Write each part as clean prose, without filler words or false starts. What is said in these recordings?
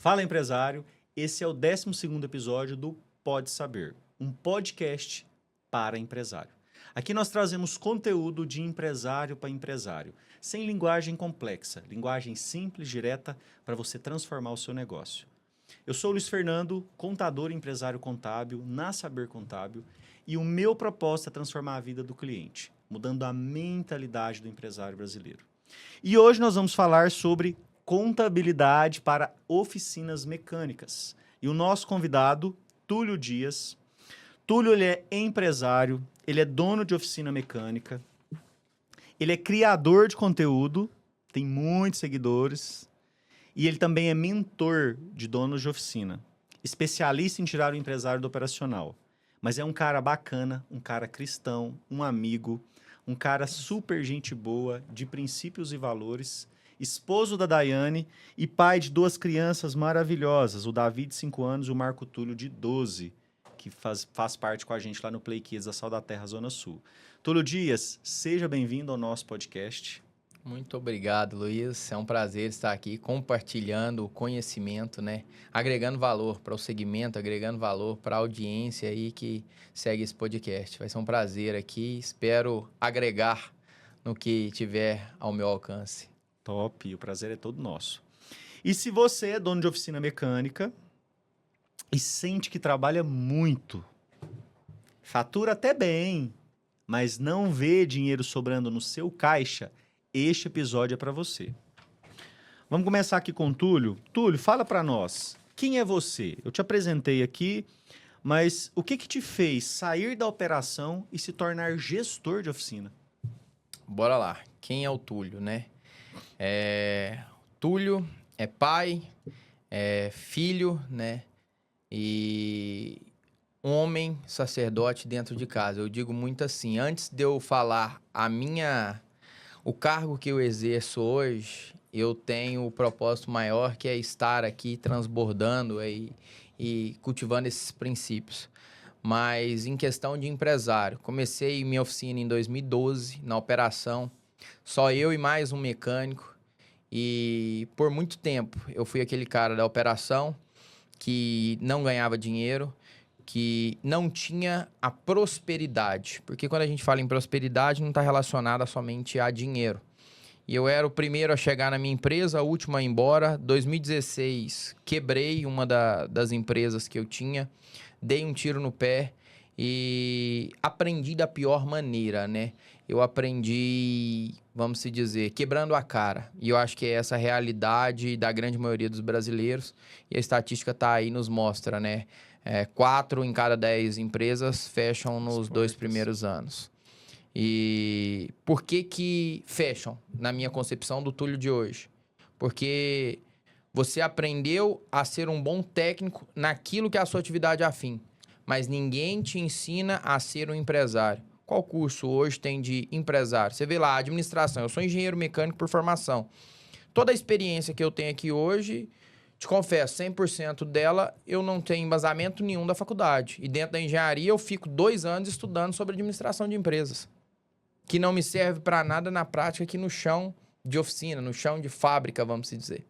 Fala, empresário. Esse é o 12º episódio do Pode Saber, um podcast para empresário. Aqui nós trazemos conteúdo de empresário para empresário, sem linguagem complexa, linguagem simples, direta, para você transformar o seu negócio. Eu sou o Luiz Fernando, contador e empresário contábil na Saber Contábil, e o meu propósito é transformar a vida do cliente, mudando a mentalidade do empresário brasileiro. E hoje nós vamos falar sobre contabilidade para oficinas mecânicas. E o nosso convidado, Túlio Dias. Túlio, ele é empresário, ele é dono de oficina mecânica, ele é criador de conteúdo, tem muitos seguidores, e ele também é mentor de donos de oficina, especialista em tirar o empresário do operacional. Mas é um cara bacana, um cara cristão, um amigo, um cara super gente boa, de princípios e valores, esposo da Daiane e pai de 2 crianças maravilhosas, o Davi de 5 anos e o Marco Túlio de 12, que faz parte com a gente lá no Play Kids da Sal da Terra, Zona Sul. Túlio Dias, seja bem-vindo ao nosso podcast. Muito obrigado, Luiz. É um prazer estar aqui compartilhando o conhecimento, né? Agregando valor para o segmento, agregando valor para a audiência aí que segue esse podcast. Vai ser um prazer aqui. Espero agregar no que tiver ao meu alcance. Top, o prazer é todo nosso. E se você é dono de oficina mecânica e sente que trabalha muito, fatura até bem, mas não vê dinheiro sobrando no seu caixa, este episódio é para você. Vamos começar aqui com o Túlio. Túlio, fala para nós, quem é você? Eu te apresentei aqui, mas o que te fez sair da operação e se tornar gestor de oficina? Bora lá. Quem é o Túlio, né? Túlio é pai, é filho, né? E homem, sacerdote dentro de casa. Eu digo muito assim, antes de eu falar o cargo que eu exerço hoje, eu tenho o propósito maior que é estar aqui transbordando e cultivando esses princípios. Mas em questão de empresário, comecei minha oficina em 2012, na operação, só eu e mais um mecânico. E por muito tempo eu fui aquele cara da operação que não ganhava dinheiro, que não tinha a prosperidade. Porque quando a gente fala em prosperidade, não está relacionada somente a dinheiro. E eu era o primeiro a chegar na minha empresa, o último a ir embora. 2016, quebrei uma das empresas que eu tinha, dei um tiro no pé e aprendi da pior maneira, né? Eu aprendi, vamos se dizer, quebrando a cara. E eu acho que é essa a realidade da grande maioria dos brasileiros. E a estatística tá aí, nos mostra, né? 4 em cada 10 empresas fecham nos 2 primeiros anos. E por que fecham, na minha concepção do Túlio de hoje? Porque você aprendeu a ser um bom técnico naquilo que é a sua atividade afim, mas ninguém te ensina a ser um empresário. Qual curso hoje tem de empresário? Você vê lá, administração. Eu sou engenheiro mecânico por formação. Toda a experiência que eu tenho aqui hoje, te confesso, 100% dela eu não tenho embasamento nenhum da faculdade. E dentro da engenharia eu fico 2 anos estudando sobre administração de empresas, que não me serve para nada na prática aqui no chão de oficina, no chão de fábrica, vamos dizer.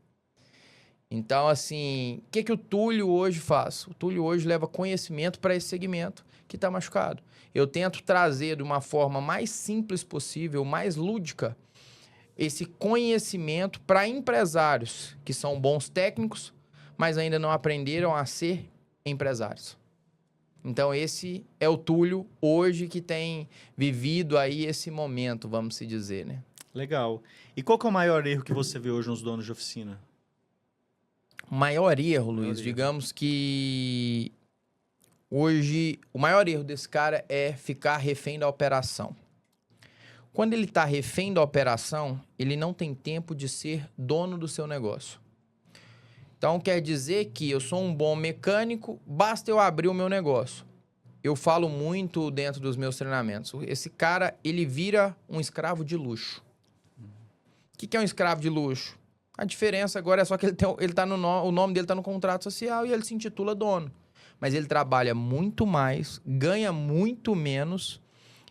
Então, assim, o que o Túlio hoje faz? O Túlio hoje leva conhecimento para esse segmento que está machucado. Eu tento trazer de uma forma mais simples possível, mais lúdica, esse conhecimento para empresários que são bons técnicos, mas ainda não aprenderam a ser empresários. Então, esse é o Túlio hoje que tem vivido aí esse momento, vamos se dizer, né? Legal. E qual que é o maior erro que você vê hoje nos donos de oficina? O maior erro, Luiz, digamos que hoje o maior erro desse cara é ficar refém da operação. Quando ele está refém da operação, ele não tem tempo de ser dono do seu negócio. Então, quer dizer que eu sou um bom mecânico, basta eu abrir o meu negócio. Eu falo muito dentro dos meus treinamentos. Esse cara, ele vira um escravo de luxo. O que é um escravo de luxo? A diferença agora é só que o nome dele está no contrato social e ele se intitula dono. Mas ele trabalha muito mais, ganha muito menos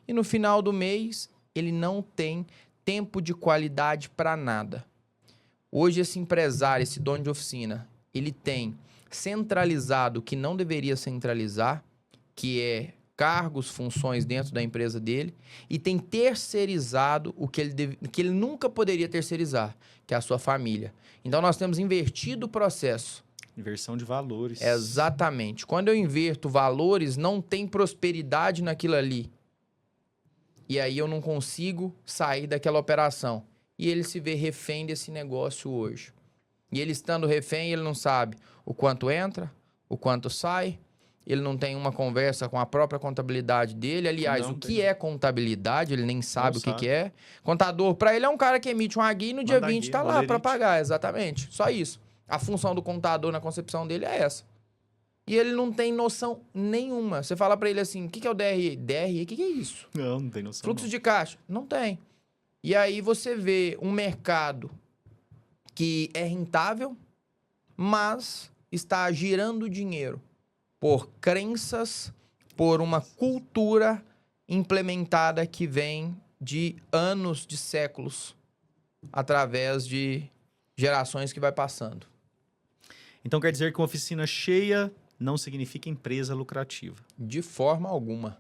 e no final do mês ele não tem tempo de qualidade para nada. Hoje esse empresário, esse dono de oficina, ele tem centralizado o que não deveria centralizar, que é cargos, funções dentro da empresa dele, e tem terceirizado o que ele nunca poderia terceirizar, que é a sua família. Então, nós temos invertido o processo. Inversão de valores. Exatamente. Quando eu inverto valores, não tem prosperidade naquilo ali. E aí eu não consigo sair daquela operação. E ele se vê refém desse negócio hoje. E ele estando refém, ele não sabe o quanto entra, o quanto sai. Ele não tem uma conversa com a própria contabilidade dele. Aliás, Não o tem. que é contabilidade, ele nem sabe Não o que sabe. que é. Contador, para ele, é um cara que emite uma guia e no dia Manda 20 guia, tá lá para bolerite. pagar. Exatamente. Só isso. A função do contador na concepção dele é essa. E ele não tem noção nenhuma. Você fala para ele assim, o que que é o DRE? DRE, o que que é isso? Não tem noção. Fluxo não. de caixa? Não tem. E aí você vê um mercado que é rentável, mas está girando dinheiro por crenças, por uma cultura implementada que vem de anos, de séculos, através de gerações que vai passando. Então quer dizer que uma oficina cheia não significa empresa lucrativa. De forma alguma.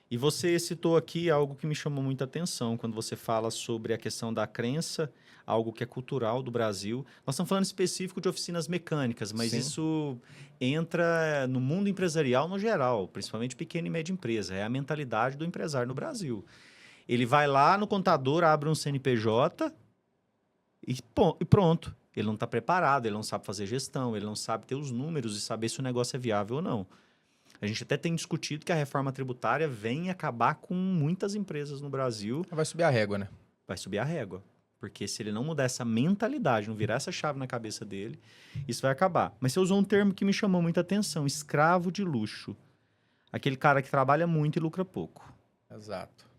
E você citou aqui algo que me chamou muita atenção quando você fala sobre a questão da crença, algo que é cultural do Brasil. Nós estamos falando específico de oficinas mecânicas, mas Sim. isso entra no mundo empresarial no geral, principalmente pequena e média empresa. É a mentalidade do empresário no Brasil. Ele vai lá no contador, abre um CNPJ e pronto. Ele não está preparado, ele não sabe fazer gestão, ele não sabe ter os números e saber se o negócio é viável ou não. A gente até tem discutido que a reforma tributária vem acabar com muitas empresas no Brasil. Vai subir a régua, né? Vai subir a régua. Porque se ele não mudar essa mentalidade, não virar essa chave na cabeça dele, isso vai acabar. Mas você usou um termo que me chamou muita atenção, escravo de luxo. Aquele cara que trabalha muito e lucra pouco. Exato.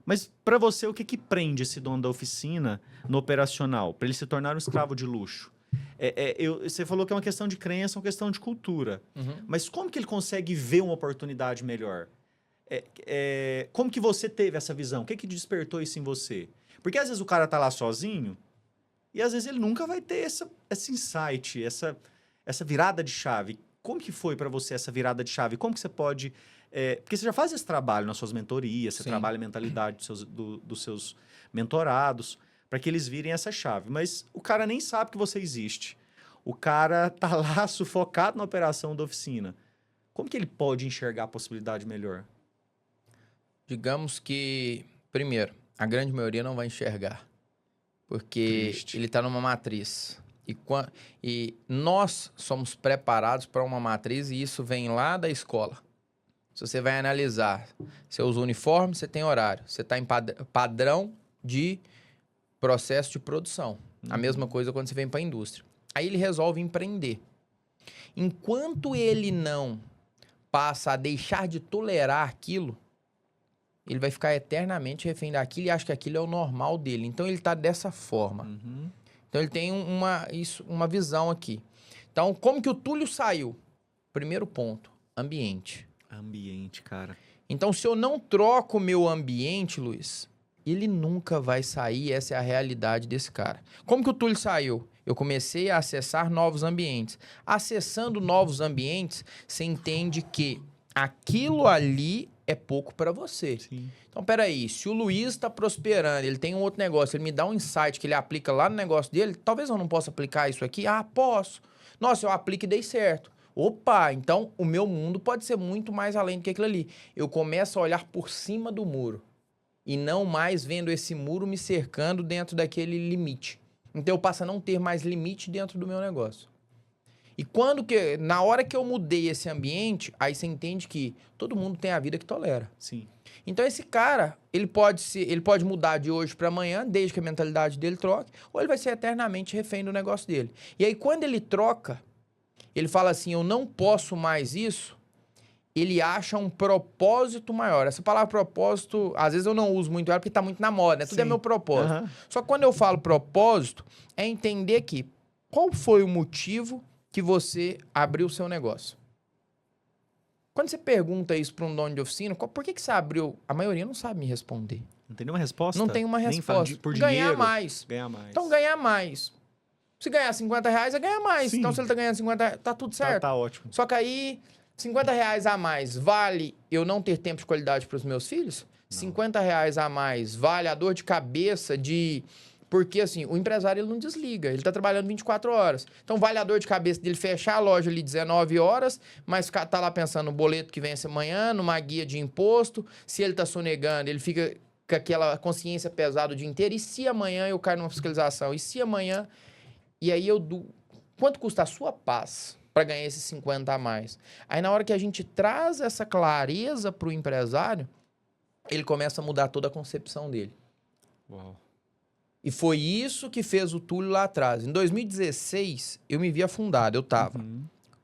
Mas para você, o que que prende esse dono da oficina no operacional? Para ele se tornar um escravo de luxo? Você falou que é uma questão de crença, uma questão de cultura. Uhum. Mas como que ele consegue ver uma oportunidade melhor? Como que você teve essa visão? O que que despertou isso em você? Porque às vezes o cara tá lá sozinho e às vezes ele nunca vai ter esse insight, essa virada de chave. Como que foi para você essa virada de chave? Como que você pode... porque você já faz esse trabalho nas suas mentorias, você Sim. trabalha a mentalidade dos seus mentorados, para que eles virem essa chave. Mas o cara nem sabe que você existe. O cara tá lá sufocado na operação da oficina. Como que ele pode enxergar a possibilidade melhor? Digamos que, primeiro, a grande maioria não vai enxergar. Porque Triste. ele está numa matriz. E nós somos preparados para uma matriz e isso vem lá da escola. Se você vai analisar, você usa uniforme, você tem horário. Você está em padrão de processo de produção. A mesma coisa quando você vem para a indústria. Aí ele resolve empreender. Enquanto ele não passa a deixar de tolerar aquilo, ele vai ficar eternamente refém daquilo e acha que aquilo é o normal dele. Então ele está dessa forma. Uhum. Então ele tem uma visão aqui. Então, como que o Túlio saiu? Primeiro ponto, ambiente. Ambiente, cara. Então, se eu não troco o meu ambiente, Luiz, ele nunca vai sair. Essa é a realidade desse cara. Como que o Túlio saiu? Eu comecei a acessar novos ambientes. Acessando novos ambientes, você entende que aquilo ali é pouco para você. Sim. Então, peraí, se o Luiz está prosperando, ele tem um outro negócio, ele me dá um insight que ele aplica lá no negócio dele, talvez eu não possa aplicar isso aqui. Ah, posso. Nossa, eu aplico e dei certo. Opa, então o meu mundo pode ser muito mais além do que aquilo ali. Eu começo a olhar por cima do muro e não mais vendo esse muro me cercando dentro daquele limite. Então eu passo a não ter mais limite dentro do meu negócio. E na hora que eu mudei esse ambiente, aí você entende que todo mundo tem a vida que tolera. Sim. Então esse cara, ele pode mudar de hoje para amanhã, desde que a mentalidade dele troque, ou ele vai ser eternamente refém do negócio dele. E aí quando ele troca, ele fala assim, eu não posso mais isso, ele acha um propósito maior. Essa palavra propósito, às vezes eu não uso muito ela porque tá muito na moda, né? Tudo é Sim. meu propósito. Aham. Só que quando eu falo propósito, é entender que qual foi o motivo que você abriu o seu negócio. Quando você pergunta isso para um dono de oficina, por que você abriu? A maioria não sabe me responder. Não tem nenhuma resposta? Não tem uma Nem fala resposta. por Ganhar dinheiro. mais. Ganhar mais. Então, ganhar mais. Se ganhar 50 reais, é ganhar mais. Sim. Então, se ele tá ganhando 50 reais, tá tudo certo. Tá ótimo. Só que aí, 50 reais a mais vale eu não ter tempo de qualidade para os meus filhos? Não. 50 reais a mais vale a dor de cabeça de... Porque, assim, o empresário ele não desliga, ele tá trabalhando 24 horas. Então, vale a dor de cabeça dele fechar a loja ali 19 horas, mas tá lá pensando no boleto que vence amanhã, numa guia de imposto. Se ele tá sonegando, ele fica com aquela consciência pesada o dia inteiro. E se amanhã eu caio numa fiscalização? E se amanhã... E aí quanto custa a sua paz para ganhar esses 50 a mais? Aí na hora que a gente traz essa clareza para o empresário, ele começa a mudar toda a concepção dele. Uau. E foi isso que fez o Túlio lá atrás. Em 2016, eu me vi afundado. Eu tava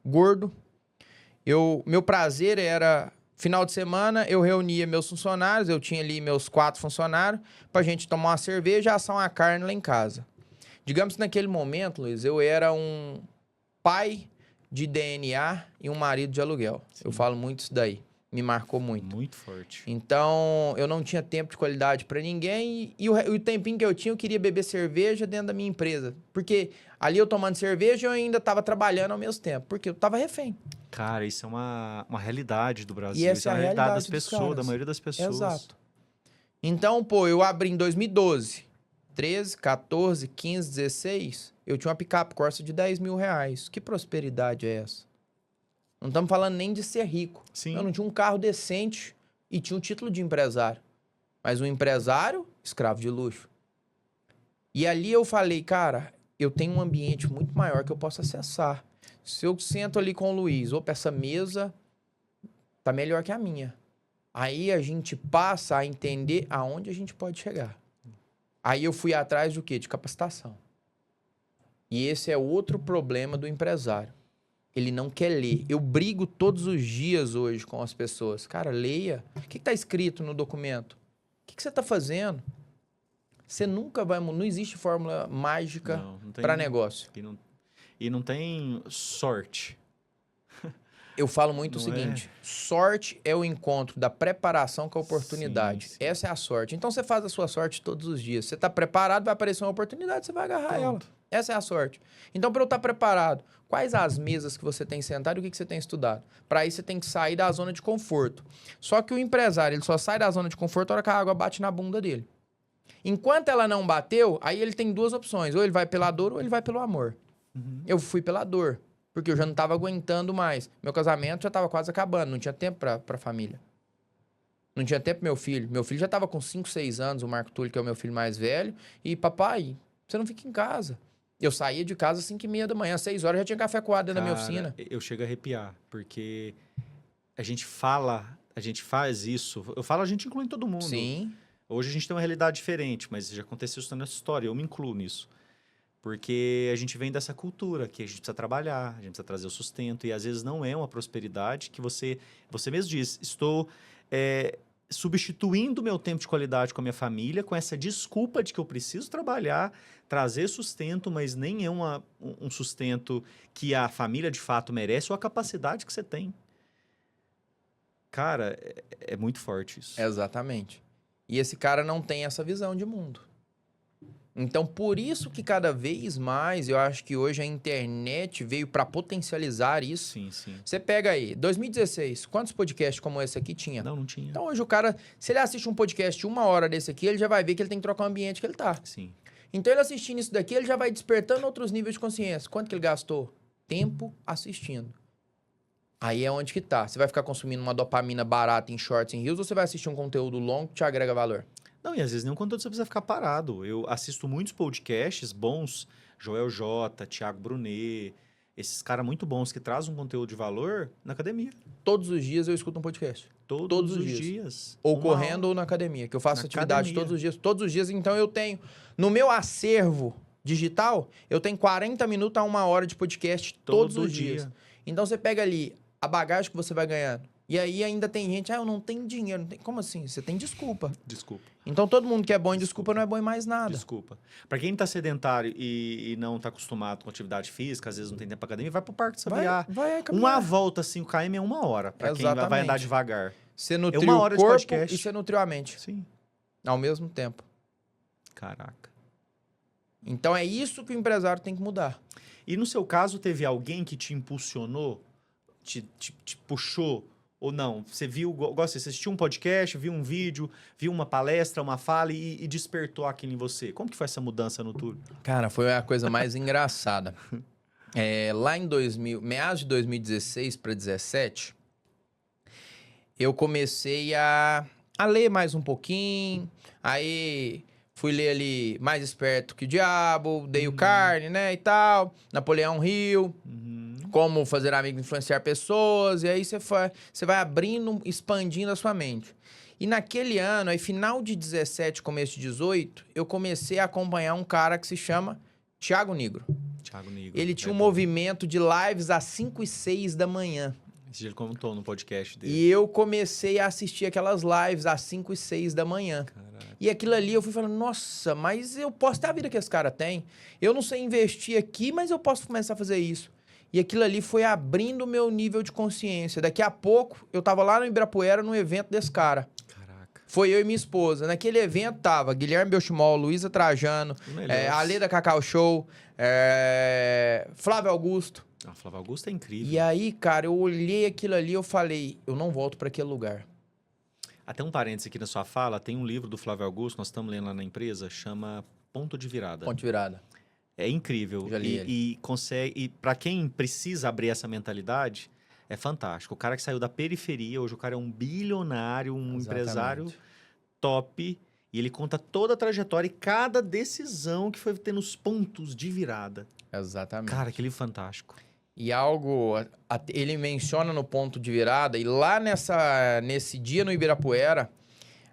gordo. Meu prazer era... Final de semana, eu reunia meus funcionários. Eu tinha ali meus 4 funcionários pra gente tomar uma cerveja e assar uma carne lá em casa. Digamos que naquele momento, Luiz, eu era um pai de DNA e um marido de aluguel. Sim. Eu falo muito isso daí. Me marcou muito. Muito forte. Então, eu não tinha tempo de qualidade para ninguém. E o tempinho que eu tinha, eu queria beber cerveja dentro da minha empresa. Porque ali eu tomando cerveja, eu ainda estava trabalhando ao mesmo tempo. Porque eu estava refém. Cara, isso é uma realidade do Brasil. E essa isso é a realidade das pessoas, da maioria das pessoas. Exato. Então, pô, eu abri em 2012. 13, 14, 15, 16, eu tinha uma picape Corsa de 10 mil reais. Que prosperidade é essa? Não estamos falando nem de ser rico. Sim. Eu não tinha um carro decente e tinha um título de empresário. Mas um empresário, escravo de luxo. E ali eu falei, cara, eu tenho um ambiente muito maior que eu posso acessar. Se eu sento ali com o Luiz, opa, essa mesa tá melhor que a minha. Aí a gente passa a entender aonde a gente pode chegar. Aí eu fui atrás do quê? De capacitação. E esse é outro problema do empresário. Ele não quer ler. Eu brigo todos os dias hoje com as pessoas. Cara, leia. O que está escrito no documento? O que você está fazendo? Você nunca vai... Não existe fórmula mágica para negócio. E não tem sorte. Eu falo muito o seguinte, sorte é o encontro da preparação com a oportunidade. Sim. Essa é a sorte. Então, você faz a sua sorte todos os dias. Você está preparado, vai aparecer uma oportunidade, você vai agarrar ela. Essa é a sorte. Então, para eu estar preparado, quais as mesas que você tem sentado e o que você tem estudado? Para isso, você tem que sair da zona de conforto. Só que o empresário, ele só sai da zona de conforto na hora que a água bate na bunda dele. Enquanto ela não bateu, aí ele tem 2 opções. Ou ele vai pela dor ou ele vai pelo amor. Eu fui pela dor. Porque eu já não estava aguentando mais. Meu casamento já estava quase acabando. Não tinha tempo para família. Não tinha tempo pro meu filho. Meu filho já estava com 5, 6 anos, o Marco Túlio, que é o meu filho mais velho. E, papai, você não fica em casa. Eu saía de casa às 5h30 da manhã. 6 horas já tinha café coado dentro da minha oficina. Eu chego a arrepiar. Porque a gente faz isso. Eu falo, a gente inclui todo mundo. Sim. Hoje a gente tem uma realidade diferente, mas já aconteceu isso nessa história. Eu me incluo nisso. Porque a gente vem dessa cultura que a gente precisa trabalhar, a gente precisa trazer o sustento. E às vezes não é uma prosperidade que você mesmo diz, estou substituindo meu tempo de qualidade com a minha família com essa desculpa de que eu preciso trabalhar, trazer sustento, mas nem é um sustento que a família de fato merece ou a capacidade que você tem. Cara, é muito forte isso. Exatamente. E esse cara não tem essa visão de mundo. Então, por isso que cada vez mais, eu acho que hoje a internet veio para potencializar isso. Sim, sim. Você pega aí, 2016, quantos podcasts como esse aqui tinha? Não tinha. Então, hoje o cara, se ele assiste um podcast de 1 hora desse aqui, ele já vai ver que ele tem que trocar o ambiente que ele tá. Sim. Então, ele assistindo isso daqui, ele já vai despertando outros níveis de consciência. Quanto que ele gastou? Tempo assistindo. Aí é onde que tá. Você vai ficar consumindo uma dopamina barata em shorts, em reels, ou você vai assistir um conteúdo longo que te agrega valor? Não, e às vezes nenhum conteúdo você precisa ficar parado. Eu assisto muitos podcasts bons, Joel J, Thiago Brunet, esses caras muito bons que trazem um conteúdo de valor na academia. Todos os dias eu escuto um podcast. Todos os dias. Ou correndo ou na academia, que eu faço atividade todos os dias. Todos os dias, então eu tenho... No meu acervo digital, eu tenho 40 minutos a 1 hora de podcast todos os dias. Então você pega ali a bagagem que você vai ganhando. E aí ainda tem gente, eu não tenho dinheiro. Não tem... Como assim? Você tem desculpa. Desculpa. Então todo mundo que é bom em desculpa não é bom em mais nada. Desculpa. Pra quem tá sedentário e não tá acostumado com atividade física, às vezes não tem tempo pra academia, vai pro Parque do Sabiá. Vai uma volta 5 km é 1 hora. Pra quem vai andar devagar. Você nutriu o corpo e você nutriu a mente. Sim. Ao mesmo tempo. Caraca. Então, é isso que o empresário tem que mudar. E no seu caso, teve alguém que te impulsionou, te puxou, ou não? Você viu, você assistiu um podcast, viu um vídeo, viu uma palestra, uma fala e despertou aquilo em você. Como que foi essa mudança no Túlio? Cara, foi a coisa mais engraçada. Lá em meados de 2016 para 2017, eu comecei a ler mais um pouquinho, aí fui ler ali Mais Esperto que o Diabo, Dale Carnegie, né, e tal, Napoleão Hill, Como Fazer Amigos e Influenciar Pessoas, e aí você vai abrindo, expandindo a sua mente. E naquele ano, aí final de 17, começo de 18, eu comecei a acompanhar um cara que se chama Thiago Nigro. Thiago Nigro. Ele tinha um movimento de lives às 5 e 6 da manhã. Esse dia ele comentou no podcast dele. E eu comecei a assistir aquelas lives às 5 e 6 da manhã. Caraca. E aquilo ali eu fui falando, nossa, mas eu posso ter a vida que esse cara tem. Eu não sei investir aqui, mas eu posso começar a fazer isso. E aquilo ali foi abrindo o meu nível de consciência. Daqui a pouco, eu tava lá no Ibirapuera, num evento desse cara. Caraca. Foi eu e minha esposa. Naquele evento tava Guilherme Belchimol, Luísa Trajano, Ale da Cacau Show, Flávio Augusto. Flávio Augusto é incrível. E aí, cara, eu olhei aquilo ali e eu falei, eu não volto para aquele lugar. Até um parênteses aqui na sua fala, tem um livro do Flávio Augusto, nós estamos lendo lá na empresa, chama Ponto de Virada. Ponto de Virada. É incrível. Já li ele. E consegue. E para quem precisa abrir essa mentalidade, é fantástico. O cara que saiu da periferia, hoje o cara é um bilionário, um empresário top. E ele conta toda a trajetória e cada decisão que foi tendo os pontos de virada. Exatamente. Cara, que livro fantástico. E ele menciona no ponto de virada, e lá nesse dia no Ibirapuera,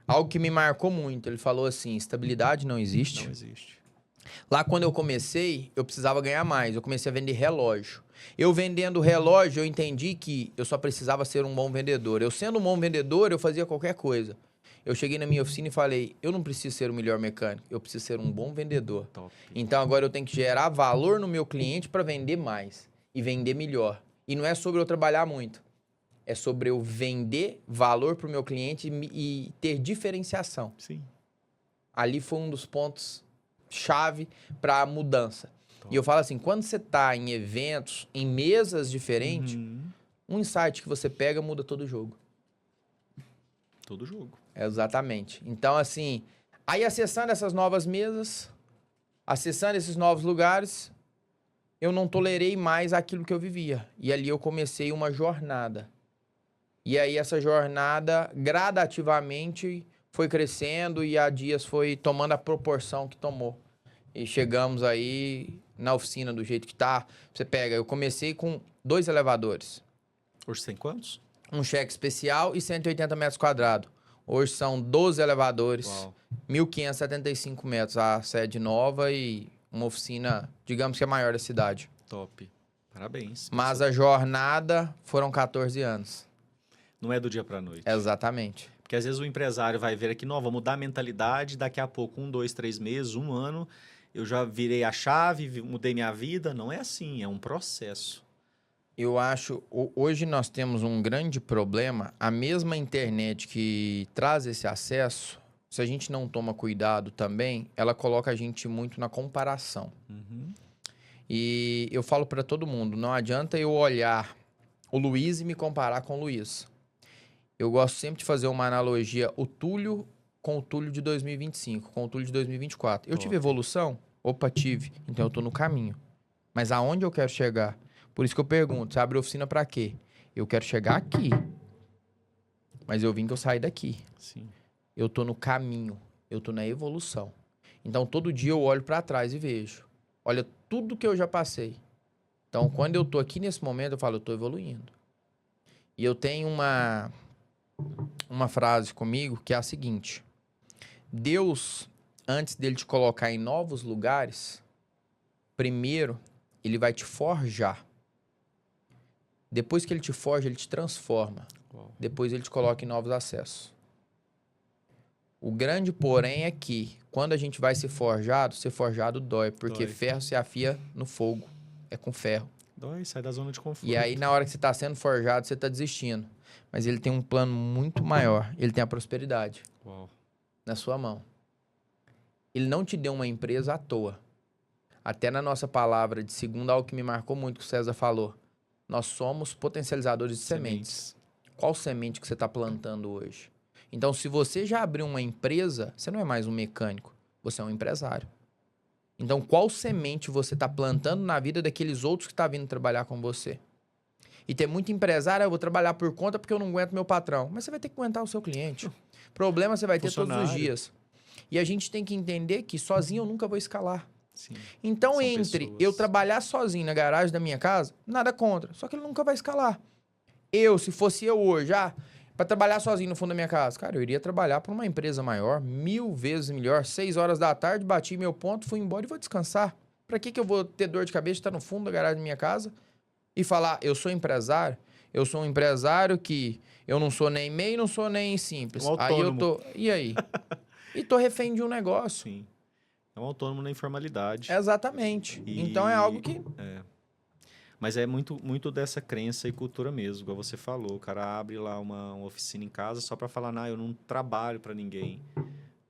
algo que me marcou muito. Ele falou assim, estabilidade não existe. Não existe. Lá quando eu comecei, eu precisava ganhar mais. Eu comecei a vender relógio. Eu vendendo relógio, eu entendi que eu só precisava ser um bom vendedor. Eu sendo um bom vendedor, eu fazia qualquer coisa. Eu cheguei na minha oficina e falei, eu não preciso ser o melhor mecânico, eu preciso ser um bom vendedor. Top. Então agora eu tenho que gerar valor no meu cliente para vender mais e vender melhor. E não é sobre eu trabalhar muito, é sobre eu vender valor para o meu cliente e ter diferenciação. Sim. Ali foi um dos pontos chave para a mudança. Top. E eu falo assim, quando você está em eventos, em mesas diferentes, um insight que você pega muda todo o jogo. Todo jogo. Exatamente. Então, assim, aí acessando essas novas mesas, acessando esses novos lugares, eu não tolerei mais aquilo que eu vivia. E ali eu comecei uma jornada. E aí essa jornada, gradativamente, foi crescendo e há dias foi tomando a proporção que tomou. E chegamos aí na oficina do jeito que tá. Você pega, eu comecei com 2 elevadores. Hoje você tem quantos? Um cheque especial e 180 metros quadrados. Hoje são 12 elevadores, 1.575 metros, a sede nova e uma oficina, digamos que é a maior da cidade. Top. Parabéns. Mas a jornada foram 14 anos. Não é do dia para a noite. Exatamente. Porque às vezes o empresário vai ver aqui, não, vou mudar a mentalidade, daqui a pouco, 1, 2, 3 meses, 1 ano, eu já virei a chave, mudei minha vida. Não é assim, é um processo. Eu acho, hoje nós temos um grande problema, a mesma internet que traz esse acesso, se a gente não toma cuidado também, ela coloca a gente muito na comparação. E eu falo para todo mundo, não adianta eu olhar o Luiz e me comparar com o Luiz. Eu gosto sempre de fazer uma analogia, o Túlio com o Túlio de 2025, com o Túlio de 2024. Eu tive evolução? Opa, tive. Então eu tô no caminho. Mas aonde eu quero chegar? Por isso que eu pergunto, você abre oficina pra quê? Eu quero chegar aqui. Mas eu vim que eu saí daqui. Sim. Eu tô no caminho. Eu tô na evolução. Então, todo dia eu olho pra trás e vejo. Olha tudo que eu já passei. Então, quando eu tô aqui nesse momento, eu falo, eu tô evoluindo. E eu tenho uma frase comigo que é a seguinte. Deus, antes dele te colocar em novos lugares, primeiro, ele vai te forjar. Depois que ele te forja, ele te transforma. Depois ele te coloca em novos acessos. O grande porém é que, quando a gente vai ser forjado dói. Porque ferro se afia no fogo. É com ferro. Dói, sai da zona de conforto. E aí, na hora que você está sendo forjado, você está desistindo. Mas ele tem um plano muito maior. Ele tem a prosperidade na sua mão. Ele não te deu uma empresa à toa. Até na nossa palavra de segunda, algo que me marcou muito que o César falou. Nós somos potencializadores de sementes. Qual semente que você está plantando hoje? Então, se você já abriu uma empresa, você não é mais um mecânico, você é um empresário. Então, qual semente você está plantando na vida daqueles outros que estão vindo trabalhar com você? E tem muito empresário, eu vou trabalhar por conta porque eu não aguento meu patrão. Mas você vai ter que aguentar o seu cliente. Problema você vai ter todos os dias. E a gente tem que entender que sozinho eu nunca vou escalar. Sim. Então, São entre pessoas. eu trabalhar sozinho na garagem da minha casa, nada contra. Só que ele nunca vai escalar. Eu, se fosse eu hoje, para trabalhar sozinho no fundo da minha casa, cara, eu iria trabalhar para uma empresa maior, 1000 vezes melhor. 6 horas da tarde, bati meu ponto, fui embora e vou descansar. Para que eu vou ter dor de cabeça de estar no fundo da garagem da minha casa e falar, eu sou empresário? Eu sou um empresário que eu não sou nem MEI, não sou nem simples. Um Aí eu autônomo. tô... E aí? E tô refém de um negócio. Sim. É um autônomo na informalidade. Exatamente. E- Então é algo que... Mas é muito dessa crença e cultura mesmo, igual você falou. O cara abre lá uma oficina em casa só para falar, não, eu não trabalho para ninguém.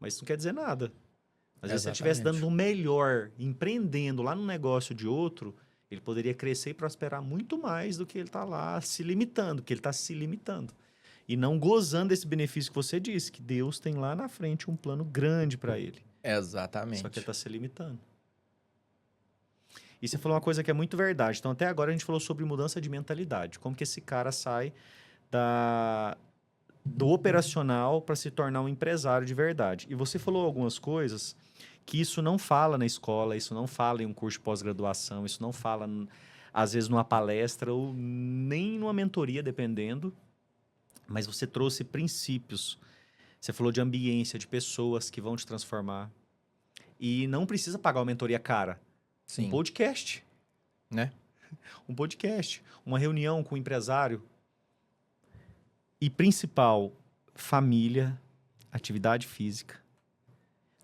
Mas isso não quer dizer nada. Às vezes, se ele estivesse dando o melhor, empreendendo lá no negócio de outro, ele poderia crescer e prosperar muito mais do que ele está lá se limitando, porque ele está se limitando. E não gozando desse benefício que você disse, que Deus tem lá na frente um plano grande para ele. Exatamente. Só que ele está se limitando. E você falou uma coisa que é muito verdade. Então, até agora a gente falou sobre mudança de mentalidade. Como que esse cara sai do operacional para se tornar um empresário de verdade. E você falou algumas coisas que isso não fala na escola, isso não fala em um curso de pós-graduação, isso não fala, às vezes, numa palestra ou nem numa mentoria, dependendo. Mas você trouxe princípios. Você falou de ambiência, de pessoas que vão te transformar. E não precisa pagar uma mentoria cara. Sim. Um podcast. Né? Um podcast. Uma reunião com o empresário. E principal, família, atividade física.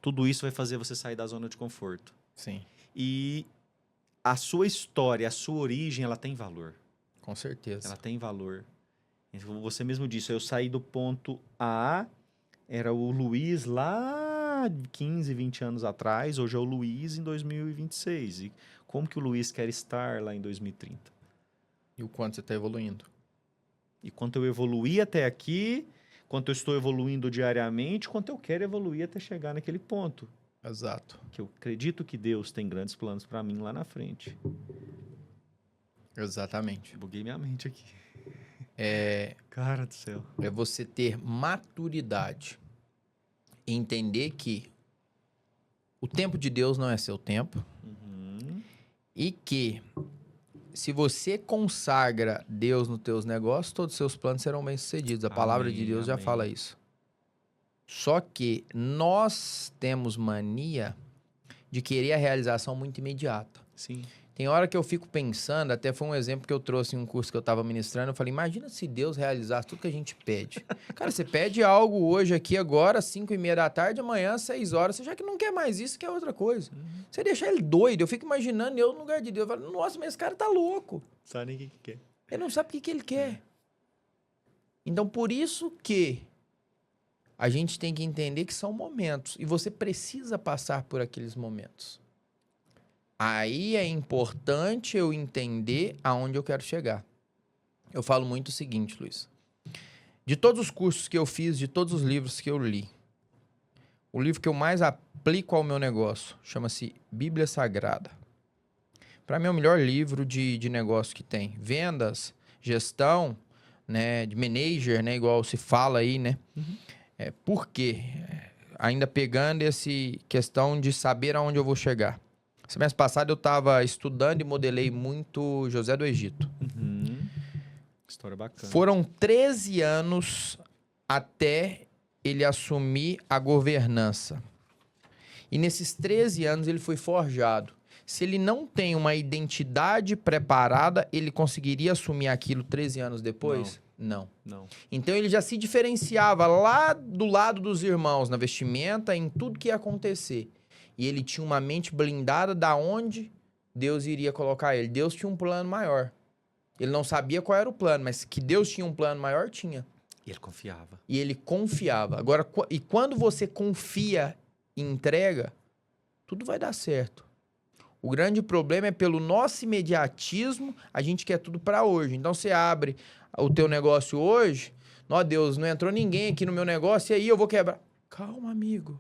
Tudo isso vai fazer você sair da zona de conforto. Sim. E a sua história, a sua origem, ela tem valor. Com certeza. Ela tem valor. Então, você mesmo disse, eu saí do ponto A, era o Luiz lá 15, 20 anos atrás, hoje é o Luiz em 2026. E como que o Luiz quer estar lá em 2030? E o quanto você está evoluindo. E quanto eu evoluí até aqui, quanto eu estou evoluindo diariamente, quanto eu quero evoluir até chegar naquele ponto. Exato. Que eu acredito que Deus tem grandes planos para mim lá na frente. Exatamente. Buguei minha mente aqui. Cara do céu. É você ter maturidade. E entender que o tempo de Deus não é seu tempo. Uhum. E que se você consagra Deus nos teus negócios, todos os seus planos serão bem-sucedidos. A palavra de Deus já fala isso. Só que nós temos mania de querer a realização muito imediata. Sim. Tem hora que eu fico pensando, até foi um exemplo que eu trouxe em um curso que eu estava ministrando, eu falei, imagina se Deus realizasse tudo que a gente pede. Cara, você pede algo hoje aqui agora, 5:30 da tarde, amanhã, 6 horas, você já que não quer mais isso, quer outra coisa. Você deixa ele doido, eu fico imaginando eu no lugar de Deus, eu falo, nossa, mas esse cara tá louco. Sabe nem o que quer. Ele não sabe o que ele quer. Então, por isso que a gente tem que entender que são momentos, e você precisa passar por aqueles momentos. Aí é importante eu entender aonde eu quero chegar. Eu falo muito o seguinte, Luiz. De todos os cursos que eu fiz, de todos os livros que eu li, o livro que eu mais aplico ao meu negócio chama-se Bíblia Sagrada. Para mim é o melhor livro de negócio que tem. Vendas, gestão, né, de manager, né, igual se fala aí, né? Por quê? Ainda pegando essa questão de saber aonde eu vou chegar. Semestre passado eu estava estudando e modelei muito José do Egito. Uhum. História bacana. Foram 13 anos até ele assumir a governança. E nesses 13 anos ele foi forjado. Se ele não tem uma identidade preparada, ele conseguiria assumir aquilo 13 anos depois? Não. Então ele já se diferenciava lá do lado dos irmãos, na vestimenta, em tudo que ia acontecer. E ele tinha uma mente blindada da onde Deus iria colocar ele. Deus tinha um plano maior. Ele não sabia qual era o plano, mas que Deus tinha um plano maior, tinha. E ele confiava. E ele confiava. Agora, e quando você confia e entrega, tudo vai dar certo. O grande problema é pelo nosso imediatismo, a gente quer tudo para hoje. Então, você abre o teu negócio hoje, ó Deus, não entrou ninguém aqui no meu negócio, e aí eu vou quebrar. Calma, amigo.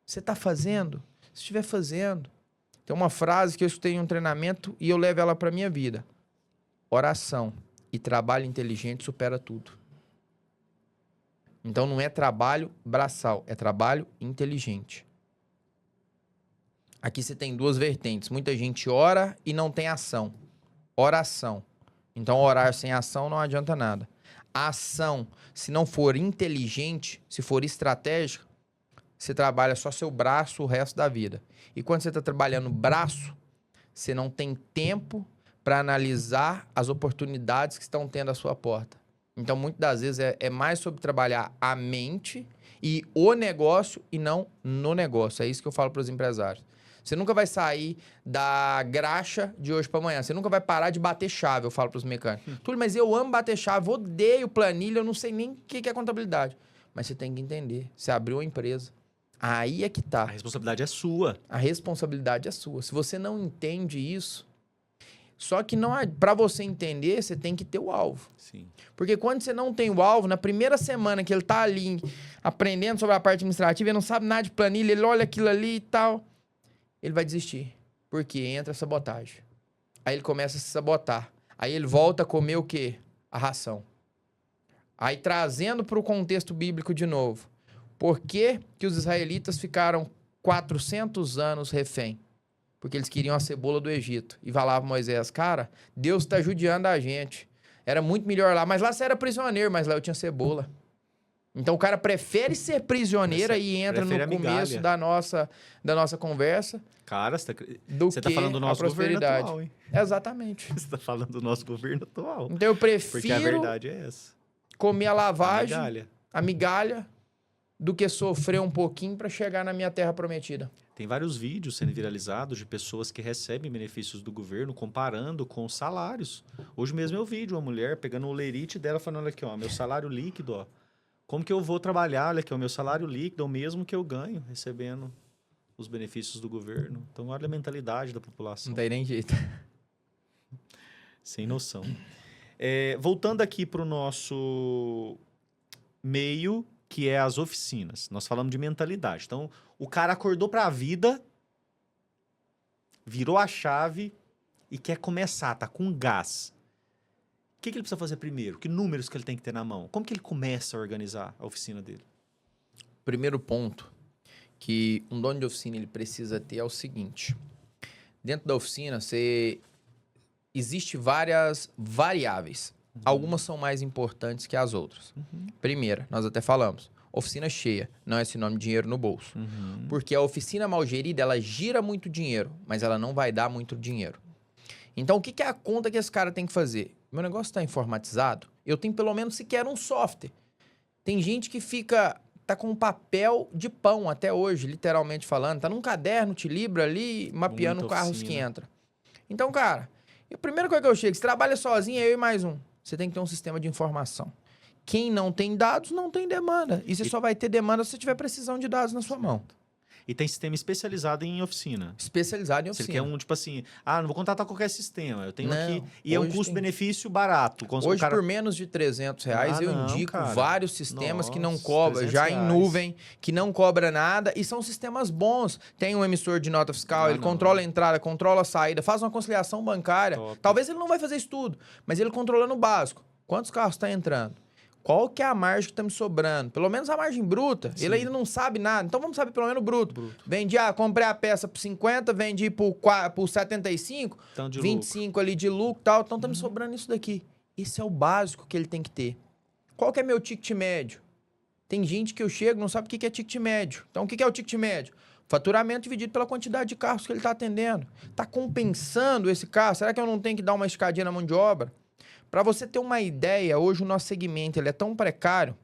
Você está fazendo? Se estiver fazendo. Tem uma frase que eu escutei em um treinamento e eu levo ela para minha vida. Oração e trabalho inteligente supera tudo. Então não é trabalho braçal, é trabalho inteligente. Aqui você tem duas vertentes. Muita gente ora e não tem ação. Oração. Então orar sem ação não adianta nada. A ação, se não for inteligente, se for estratégica, você trabalha só seu braço o resto da vida. E quando você está trabalhando braço, você não tem tempo para analisar as oportunidades que estão tendo à sua porta. Então, muitas das vezes, é mais sobre trabalhar a mente e o negócio e não no negócio. É isso que eu falo para os empresários. Você nunca vai sair da graxa de hoje para amanhã. Você nunca vai parar de bater chave, eu falo para os mecânicos. Túlio, mas eu amo bater chave, odeio planilha, eu não sei nem o que é contabilidade. Mas você tem que entender. Você abriu uma empresa. Aí é que tá. A responsabilidade é sua. A responsabilidade é sua. Se você não entende isso, só que não para você entender, você tem que ter o alvo. Sim. Porque quando você não tem o alvo, na primeira semana que ele tá ali aprendendo sobre a parte administrativa, ele não sabe nada de planilha, ele olha aquilo ali e tal, ele vai desistir. Porque entra a sabotagem. Aí ele começa a se sabotar. Aí ele volta a comer o quê? A ração. Aí trazendo para o contexto bíblico de novo. Por que que os israelitas ficaram 400 anos refém? Porque eles queriam a cebola do Egito. E falava Moisés, cara, Deus está judiando a gente. Era muito melhor lá. Mas lá você era prisioneiro, mas lá eu tinha cebola. Então o cara prefere ser prisioneiro e entra no começo da nossa conversa. Cara, você tá falando do nosso governo atual, hein? Exatamente. Você tá falando do nosso governo atual. Então eu prefiro porque a verdade é essa. Comer a lavagem, a migalha, do que sofrer um pouquinho para chegar na minha terra prometida. Tem vários vídeos sendo viralizados de pessoas que recebem benefícios do governo comparando com os salários. Hoje mesmo eu vi de uma mulher pegando o lerite dela falando, olha aqui, ó, meu salário líquido, ó. Como que eu vou trabalhar? Olha aqui, o meu salário líquido é o mesmo que eu ganho recebendo os benefícios do governo. Então, olha a mentalidade da população. Não tem nem jeito. Sem noção. Voltando aqui para o nosso meio, que é as oficinas. Nós falamos de mentalidade. Então, o cara acordou para a vida, virou a chave e quer começar, tá com gás. O que ele precisa fazer primeiro? Que números que ele tem que ter na mão? Como que ele começa a organizar a oficina dele? Primeiro ponto que um dono de oficina ele precisa ter é o seguinte. Dentro da oficina, existe várias variáveis. Uhum. Algumas são mais importantes que as outras. Uhum. Primeira, nós até falamos, oficina cheia, não é sinônimo de dinheiro no bolso. Uhum. Porque a oficina mal gerida, ela gira muito dinheiro, mas ela não vai dar muito dinheiro. Então, o que é a conta que esse cara tem que fazer? Meu negócio está informatizado, eu tenho pelo menos sequer um software. Tem gente que tá com um papel de pão até hoje, literalmente falando, tá num caderno, te libra ali, mapeando carros que entram. Então, cara, a primeira coisa que eu chego, se trabalha sozinho, é eu e mais um. Você tem que ter um sistema de informação. Quem não tem dados, não tem demanda. E você só vai ter demanda se você tiver precisão de dados na sua mão. E tem sistema especializado em oficina. Especializado em oficina. Você quer um, tipo assim, não vou contratar qualquer sistema. Eu tenho aqui... E é um custo-benefício barato. Hoje, por menos de R$300, eu indico vários sistemas que não cobram, já em nuvem, que não cobra nada. E são sistemas bons. Tem um emissor de nota fiscal, ele controla a entrada, controla a saída, faz uma conciliação bancária. Top. Talvez ele não vai fazer isso tudo, mas ele controlando o básico. Quantos carros estão entrando? Qual que é a margem que está me sobrando? Pelo menos a margem bruta. Sim. Ele ainda não sabe nada. Então vamos saber pelo menos o bruto. Vendi, comprei a peça por 50, vendi por 75, então, 25 lucro. Ali de lucro e tal. Então tá me sobrando isso daqui. Esse é o básico que ele tem que ter. Qual que é meu ticket médio? Tem gente que eu chego e não sabe o que é ticket médio. Então o que é o ticket médio? Faturamento dividido pela quantidade de carros que ele está atendendo. Está compensando esse carro? Será que eu não tenho que dar uma escadinha na mão de obra? Para você ter uma ideia, hoje o nosso segmento ele é tão precário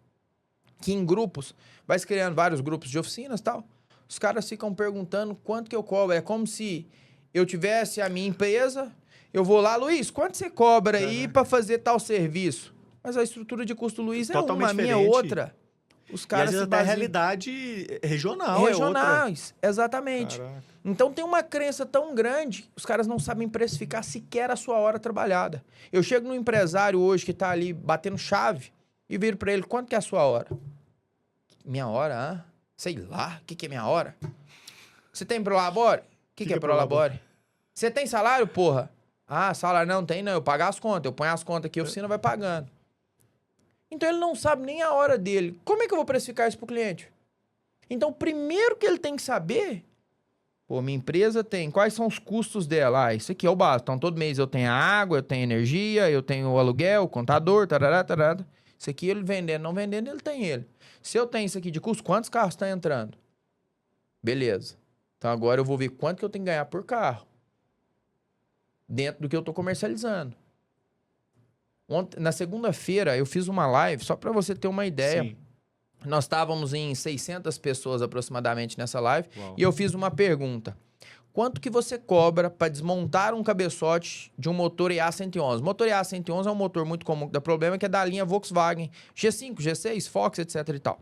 que em grupos, vai se criando vários grupos de oficinas e tal, os caras ficam perguntando quanto que eu cobro. É como se eu tivesse a minha empresa, eu vou lá, Luiz, quanto você cobra aí para fazer tal serviço? Mas a estrutura de custo, Luiz, é uma, a minha é outra. Os E às caras vezes se até a baseiam... realidade regional é outra. Regionais, exatamente. Caraca. Então tem uma crença tão grande, os caras não sabem precificar sequer a sua hora trabalhada. Eu chego num empresário hoje que tá ali batendo chave e viro pra ele, quanto que é a sua hora? Minha hora? Ah? Sei lá, o que é minha hora? Você tem Prolabore? O que é Prolabore? Você tem salário, porra? Ah, salário não tem não, eu pago as contas, eu ponho as contas aqui, a oficina vai pagando. Então ele não sabe nem a hora dele. Como é que eu vou precificar isso pro cliente? Então, primeiro que ele tem que saber, pô, minha empresa tem, quais são os custos dela? Ah, isso aqui é o básico. Então, todo mês eu tenho a água, eu tenho energia, eu tenho o aluguel, o contador, tarará, tarará. Isso aqui ele vendendo, não vendendo, ele tem ele. Se eu tenho isso aqui de custo, quantos carros estão entrando? Beleza. Então, agora eu vou ver quanto que eu tenho que ganhar por carro. Dentro do que eu estou comercializando. Na segunda-feira, eu fiz uma live, só para você ter uma ideia. Sim. Nós estávamos em 600 pessoas aproximadamente nessa live. Uau. E eu fiz uma pergunta. Quanto que você cobra para desmontar um cabeçote de um motor EA111? O motor EA111 é um motor muito comum que dá problema, que é da linha Volkswagen G5, G6, Fox, etc e tal.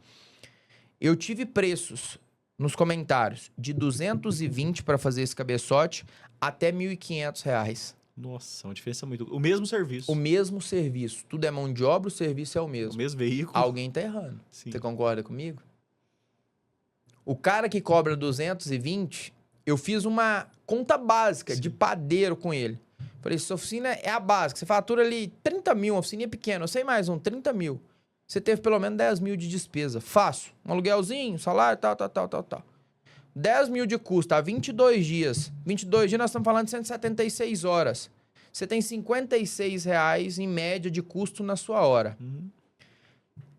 Eu tive preços nos comentários de 220 para fazer esse cabeçote até R$ 1.500. Nossa, uma diferença muito... O mesmo serviço. O mesmo serviço. Tudo é mão de obra, o serviço é o mesmo. O mesmo veículo. Alguém tá errando. Sim. Você concorda comigo? O cara que cobra 220, eu fiz uma conta básica de padeiro com ele. Falei, sua oficina é a básica. Você fatura ali 30 mil, uma oficina pequena. Eu sei mais, 30 mil. Você teve pelo menos 10 mil de despesa. Fácil. Um aluguelzinho, salário, tal. 10 mil de custo, há 22 dias. 22 dias nós estamos falando de 176 horas. Você tem R$56 em média de custo na sua hora.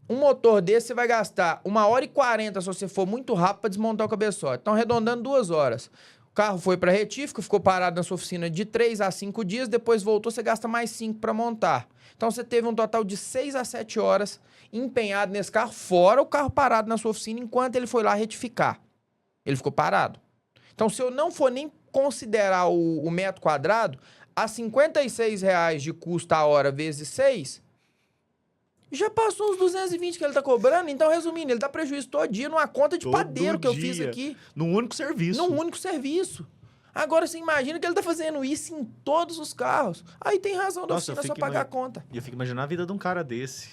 Um motor desse você vai gastar 1h40 se você for muito rápido para desmontar o cabeçote. Então, arredondando 2 horas. O carro foi para retífica, ficou parado na sua oficina de 3 a 5 dias, depois voltou, você gasta mais 5 para montar. Então, você teve um total de 6 a 7 horas empenhado nesse carro, fora o carro parado na sua oficina, enquanto ele foi lá retificar. Ele ficou parado. Então, se eu não for nem considerar o metro quadrado, a R$56 de custo a hora vezes 6, já passou os 220 que ele tá cobrando. Então, resumindo, ele dá prejuízo todo dia numa conta de padeiro que eu fiz aqui. Num único serviço. Num único serviço. Agora, você imagina que ele tá fazendo isso em todos os carros. Aí tem razão da oficina só pagar a conta. E eu fico imaginando a vida de um cara desse.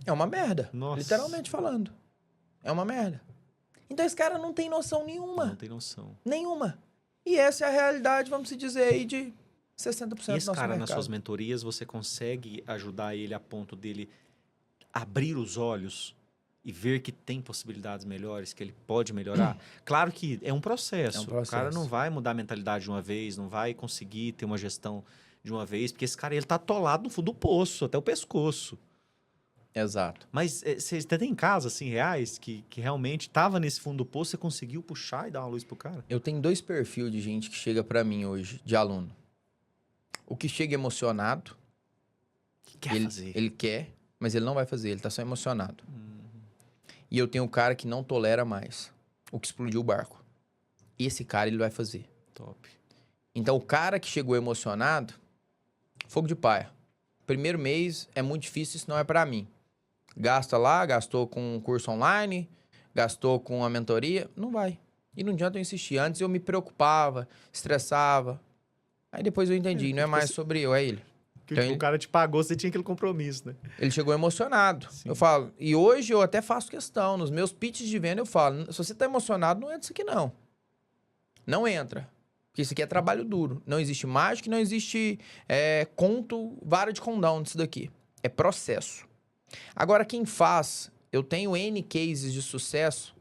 É uma merda. Nossa. Literalmente falando. É uma merda. Então esse cara não tem noção nenhuma. Não tem noção. Nenhuma. E essa é a realidade, vamos se dizer aí, de 60% do nosso mercado. E esse cara, nas suas mentorias, você consegue ajudar ele a ponto dele abrir os olhos e ver que tem possibilidades melhores, que ele pode melhorar? Claro que é um processo. O cara não vai mudar a mentalidade de uma vez, não vai conseguir ter uma gestão de uma vez, porque esse cara, ele tá atolado no fundo do poço, até o pescoço. Exato. Mas você tem casos, assim, reais, que realmente tava nesse fundo do poço, você conseguiu puxar e dar uma luz pro cara? Eu tenho 2 perfis de gente que chega pra mim hoje, de aluno. O que chega emocionado. Que quer fazer. Ele quer, mas ele não vai fazer, ele tá só emocionado. E eu tenho o cara que não tolera mais. O que explodiu o barco. Esse cara, ele vai fazer. Top. Então, o cara que chegou emocionado, fogo de paia. Primeiro mês é muito difícil, isso não é pra mim. Gasta lá, gastou com um curso online, gastou com a mentoria, não vai. E não adianta eu insistir. Antes eu me preocupava, estressava. Aí depois eu entendi, não é mais sobre eu, é ele. Porque então, o cara te pagou, você tinha aquele compromisso, né? Ele chegou emocionado. Sim. Eu falo, e hoje eu até faço questão, nos meus pitches de venda eu falo, se você tá emocionado, não entra isso aqui não. Não entra. Porque isso aqui é trabalho duro. Não existe mágica, não existe vara de condão nisso daqui. É processo. Agora, quem faz, eu tenho N cases de sucesso,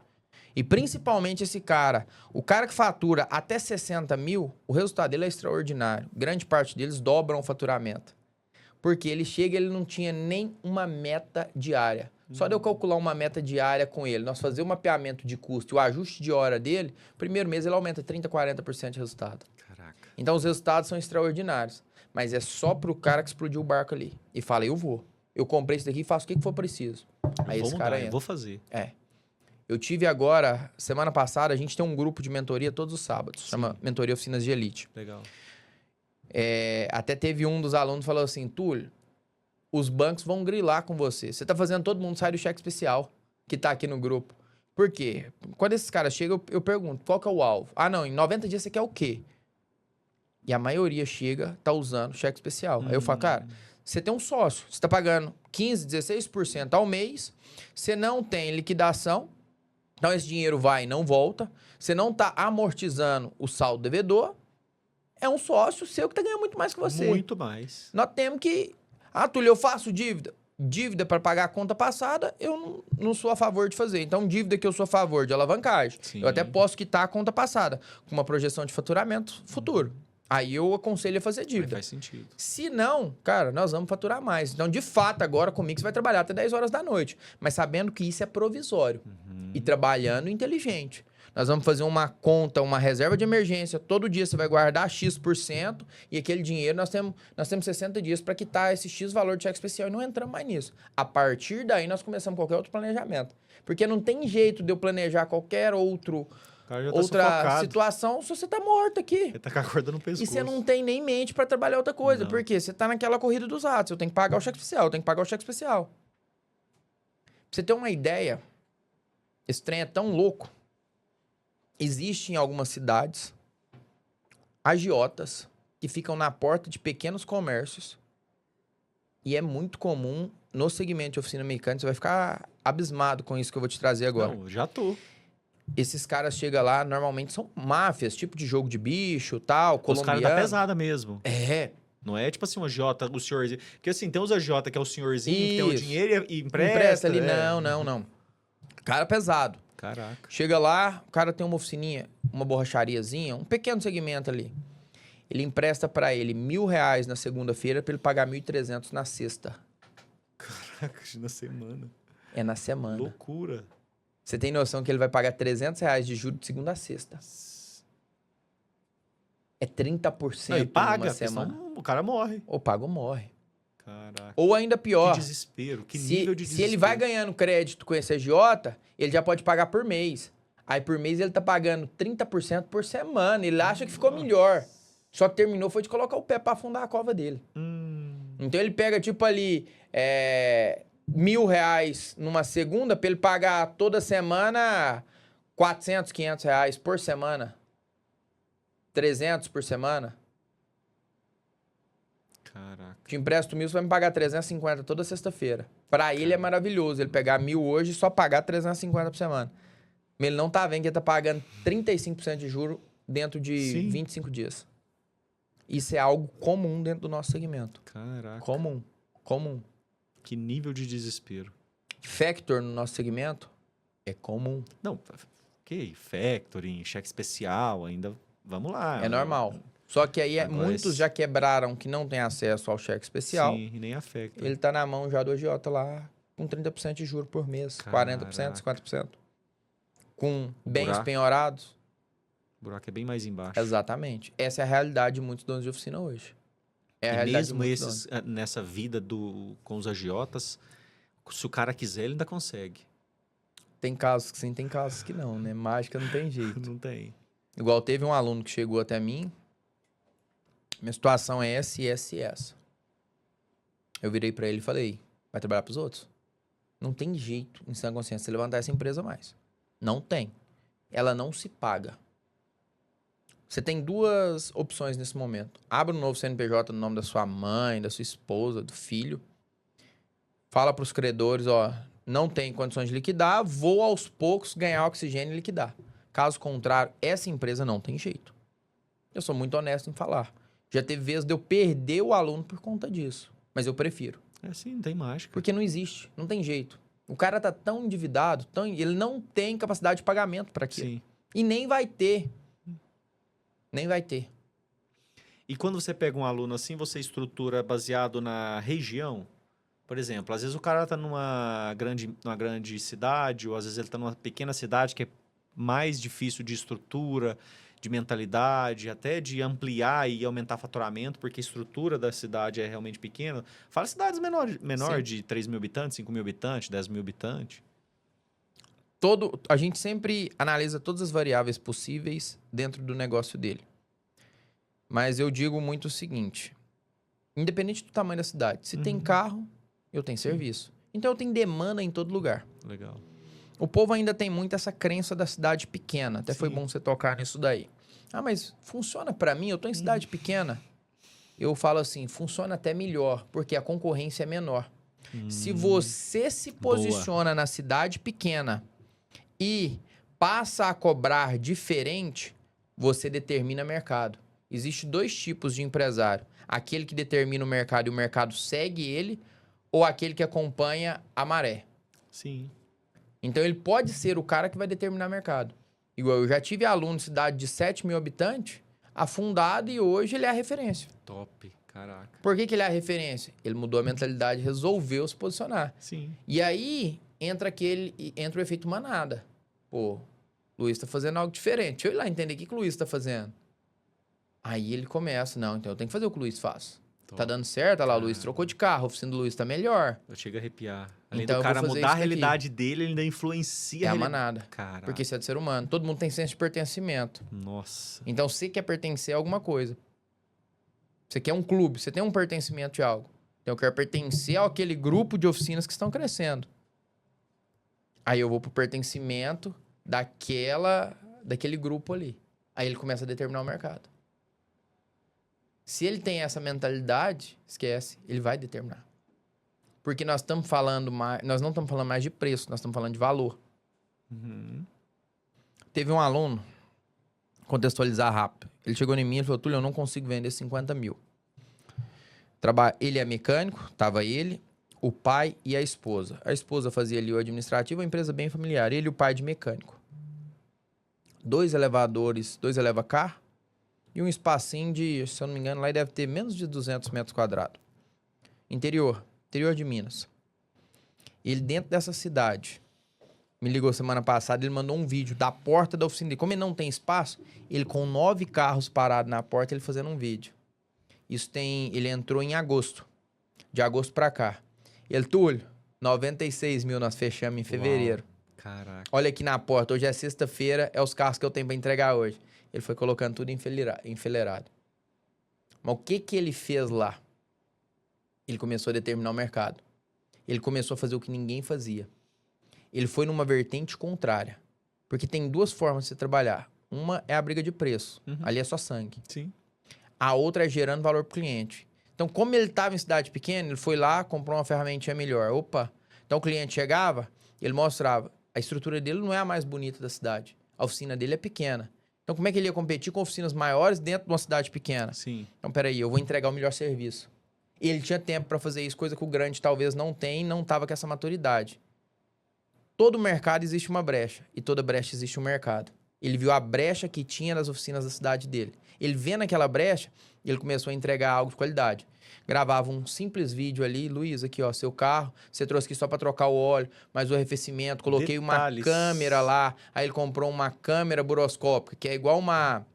e principalmente esse cara, o cara que fatura até 60 mil, o resultado dele é extraordinário. Grande parte deles dobram o faturamento. Porque ele chega, ele não tinha nem uma meta diária. Só de eu calcular uma meta diária com ele, nós fazer o mapeamento de custo e o ajuste de hora dele, primeiro mês ele aumenta 30%, 40% de resultado. Caraca. Então os resultados são extraordinários. Mas é só pro cara que explodiu o barco ali. E fala, eu vou. Eu comprei isso daqui e faço o que for preciso. Aí esse cara entra. Eu vou fazer. Eu tive agora, semana passada, a gente tem um grupo de mentoria todos os sábados. Sim. Chama Mentoria Oficinas de Elite. Legal. Até teve um dos alunos que falou assim, Túlio, os bancos vão grilar com você. Você tá fazendo todo mundo sair do cheque especial. que tá aqui no grupo. Por quê? Quando esses caras chegam, eu pergunto, qual que é o alvo? Ah, não, em 90 dias você quer o quê? E a maioria chega, tá usando cheque especial. Aí eu falo, cara, você tem um sócio, você tá pagando 15%, 16% ao mês, você não tem liquidação, então esse dinheiro vai e não volta, você não tá amortizando o saldo devedor, é um sócio seu que tá ganhando muito mais que você. Muito mais. Nós temos que... Ah, Túlio, eu faço dívida. Dívida para pagar a conta passada, eu não sou a favor de fazer. Então, dívida que eu sou a favor de alavancagem, Sim. eu até posso quitar a conta passada, com uma projeção de faturamento futuro. Aí eu aconselho a fazer Aí dívida. faz sentido. Se não, cara, nós vamos faturar mais. Então, de fato, agora comigo você vai trabalhar até 10 horas da noite. Mas sabendo que isso é provisório. E trabalhando inteligente. Nós vamos fazer uma conta, uma reserva de emergência. Todo dia você vai guardar X%. E aquele dinheiro, nós temos 60 dias para quitar esse X valor de cheque especial. E não entramos mais nisso. A partir daí, nós começamos qualquer outro planejamento. Porque não tem jeito de eu planejar qualquer outra sufocado. situação se você tá morto aqui. Ele tá com a corda no pescoço. E você não tem nem mente para trabalhar outra coisa. Não. Porque você tá naquela corrida dos atos. Eu tenho que pagar o cheque especial, eu tenho que pagar o cheque especial. Pra você ter uma ideia, esse trem é tão louco. Existe em algumas cidades agiotas que ficam na porta de pequenos comércios e é muito comum no segmento de oficina mecânica. Você vai ficar abismado com isso que eu vou te trazer agora. Não, já tô. Esses caras chegam lá, normalmente são máfias, tipo de jogo de bicho, tal, Os colombiano. caras da pesada mesmo. É, Não é tipo assim, um agiota, o senhorzinho. Porque assim, tem os agiota que é o senhorzinho que tem o Isso. dinheiro e empresta. empresta ali. é. Não. Cara pesado. Caraca. Chega lá, o cara tem uma oficininha, uma borrachariazinha, um pequeno segmento ali. Ele empresta pra ele R$1.000 na segunda-feira pra ele pagar 1.300 na sexta. Caraca, na semana. É na semana. Loucura. Você tem noção que ele vai pagar R$300 de juros de segunda a sexta? É 30% Não, e paga, numa porque semana. senão o cara morre. Ou paga ou morre. Caraca. Ou ainda Que pior, desespero, que nível de se desespero. ele vai ganhando crédito com esse agiota, ele já pode pagar por mês. Aí por mês ele tá pagando 30% por semana. Ele acha que ficou melhor. Só que terminou foi de colocar o pé pra afundar a cova dele. Então ele pega tipo ali R$1.000 numa segunda pra ele pagar toda semana R$400, R$500 por semana. 300 por semana. Caraca. Te empresto 1.000, você vai me pagar 350 toda sexta-feira. Pra ele é maravilhoso. Ele pegar 1.000 hoje e só pagar 350 por semana. Mas ele não tá vendo que ele tá pagando 35% de juro dentro de Sim. 25 dias. Isso é algo comum dentro do nosso segmento. Caraca. Comum. Que nível de desespero. Factor no nosso segmento é comum. Não, ok. Factoring, cheque especial, ainda. Vamos lá. É normal. Só que aí Agora muitos esse- já quebraram que não tem acesso ao cheque especial. Sim, e nem a Factoring. Ele tá na mão já do agiota lá com 30% de juro por mês. Caraca. 40%, 50%. Com bens buraco. penhorados. O buraco é bem mais embaixo. Exatamente. Essa é a realidade de muitos donos de oficina hoje. É a E realidade mesmo de muitos esses, nessa vida com os agiotas, se o cara quiser, ele ainda consegue. Tem casos que sim, tem casos que não, né? Mágica não tem jeito. Não tem. Igual teve um aluno que chegou até mim. Minha situação é essa e essa e essa. Eu virei pra ele e falei, vai trabalhar pros outros? Não tem jeito, em sã consciência, você levantar essa empresa mais. Não tem. Ela não se paga. Você tem duas opções nesse momento. Abre um novo CNPJ no nome da sua mãe, da sua esposa, do filho. Fala pros credores, ó, não tem condições de liquidar, vou aos poucos ganhar oxigênio e liquidar. Caso contrário, essa empresa não tem jeito. Eu sou muito honesto em falar. Já teve vezes de eu perder o aluno por conta disso. Mas eu prefiro. É assim, não tem mágica. Porque não existe. Não tem jeito. O cara tá tão endividado, ele não tem capacidade de pagamento para aquilo. Sim. E nem vai ter. Nem vai ter. E quando você pega um aluno assim, você estrutura baseado na região? Por exemplo, às vezes o cara tá numa grande cidade, ou às vezes ele tá numa pequena cidade que é mais difícil de estrutura, de mentalidade, até de ampliar e aumentar faturamento, porque a estrutura da cidade é realmente pequena. Fala cidades menor Sim. de 3.000 habitantes, 5.000 habitantes, 10.000 habitantes. A gente sempre analisa todas as variáveis possíveis dentro do negócio dele. Mas eu digo muito o seguinte, independente do tamanho da cidade, se tem carro, eu tenho serviço. Então eu tenho demanda em todo lugar. Legal. O povo ainda tem muito essa crença da cidade pequena. Até foi Sim. bom você tocar nisso daí. Ah, mas funciona pra mim? Eu tô em cidade pequena. Eu falo assim, funciona até melhor, porque a concorrência é menor. Se você se posiciona na cidade pequena e passa a cobrar diferente, você determina mercado. Existem dois tipos de empresário. Aquele que determina o mercado e o mercado segue ele, ou aquele que acompanha a maré. Sim. Então, ele pode ser o cara que vai determinar o mercado. Igual, eu já tive aluno de cidade de 7 mil habitantes, afundado, e hoje ele é a referência. Top. Caraca. Por que ele é a referência? Ele mudou a mentalidade, resolveu se posicionar. Sim. E aí, entra o efeito manada. Pô, o Luiz tá fazendo algo diferente. Deixa eu ir lá entender o que o Luiz tá fazendo. Aí ele começa, não, então eu tenho que fazer o que o Luiz faz. Top. Tá dando certo, olha lá, o Luiz trocou de carro, a oficina do Luiz tá melhor. Eu chego a arrepiar. Além Então, do eu cara vou fazer mudar a isso daqui. realidade dele, ele ainda influencia É a realidade. manada. Caraca. Porque isso é do ser humano. Todo mundo tem senso de pertencimento. Nossa. Então, você quer pertencer a alguma coisa. Você quer um clube, você tem um pertencimento de algo. Então, eu quero pertencer àquele grupo de oficinas que estão crescendo. Aí eu vou pro pertencimento daquele grupo ali. Aí ele começa a determinar o mercado. Se ele tem essa mentalidade, esquece, ele vai determinar. Porque nós estamos falando mais, nós não estamos falando mais de preço, nós estamos falando de valor. Teve um aluno, contextualizar rápido. Ele chegou em mim e falou, Túlio, eu não consigo vender 50 mil. Ele é mecânico, tava ele, o pai e a esposa. A esposa fazia ali o administrativo, uma empresa bem familiar. Ele e o pai de mecânico. 2 elevadores, 2 elevacar e um espacinho de, se eu não me engano, lá deve ter menos de 200 metros quadrados. Interior de Minas. Ele dentro dessa cidade, me ligou semana passada, ele mandou um vídeo da porta da oficina dele. Como ele não tem espaço, ele com 9 carros parados na porta, ele fazendo um vídeo. Ele entrou em agosto. De agosto pra cá. Ele, Túlio, 96 mil nós fechamos em fevereiro. Uau. Caraca. Olha aqui na porta, hoje é sexta-feira, é os carros que eu tenho pra entregar hoje. Ele foi colocando tudo enfileirado. Mas o que ele fez lá? Ele começou a determinar o mercado. Ele começou a fazer o que ninguém fazia. Ele foi numa vertente contrária. Porque tem 2 formas de você trabalhar. Uma é a briga de preço. Ali é só sangue. Sim. A outra é gerando valor pro cliente. Então, como ele estava em cidade pequena, ele foi lá, comprou uma ferramentinha melhor. Opa! Então, o cliente chegava, ele mostrava. A estrutura dele não é a mais bonita da cidade. A oficina dele é pequena. Então, como é que ele ia competir com oficinas maiores dentro de uma cidade pequena? Sim. Então, peraí, eu vou entregar o melhor serviço. Ele tinha tempo para fazer isso, coisa que o grande talvez não tem, não estava com essa maturidade. Todo mercado existe uma brecha, e toda brecha existe um mercado. Ele viu a brecha que tinha nas oficinas da cidade dele. Ele vendo aquela brecha, ele começou a entregar algo de qualidade. Gravava um simples vídeo ali, Luiz, aqui ó, seu carro, você trouxe aqui só para trocar o óleo, mas o arrefecimento, coloquei Detalhes. uma câmera lá, aí ele comprou uma câmera buroscópica, que é igual uma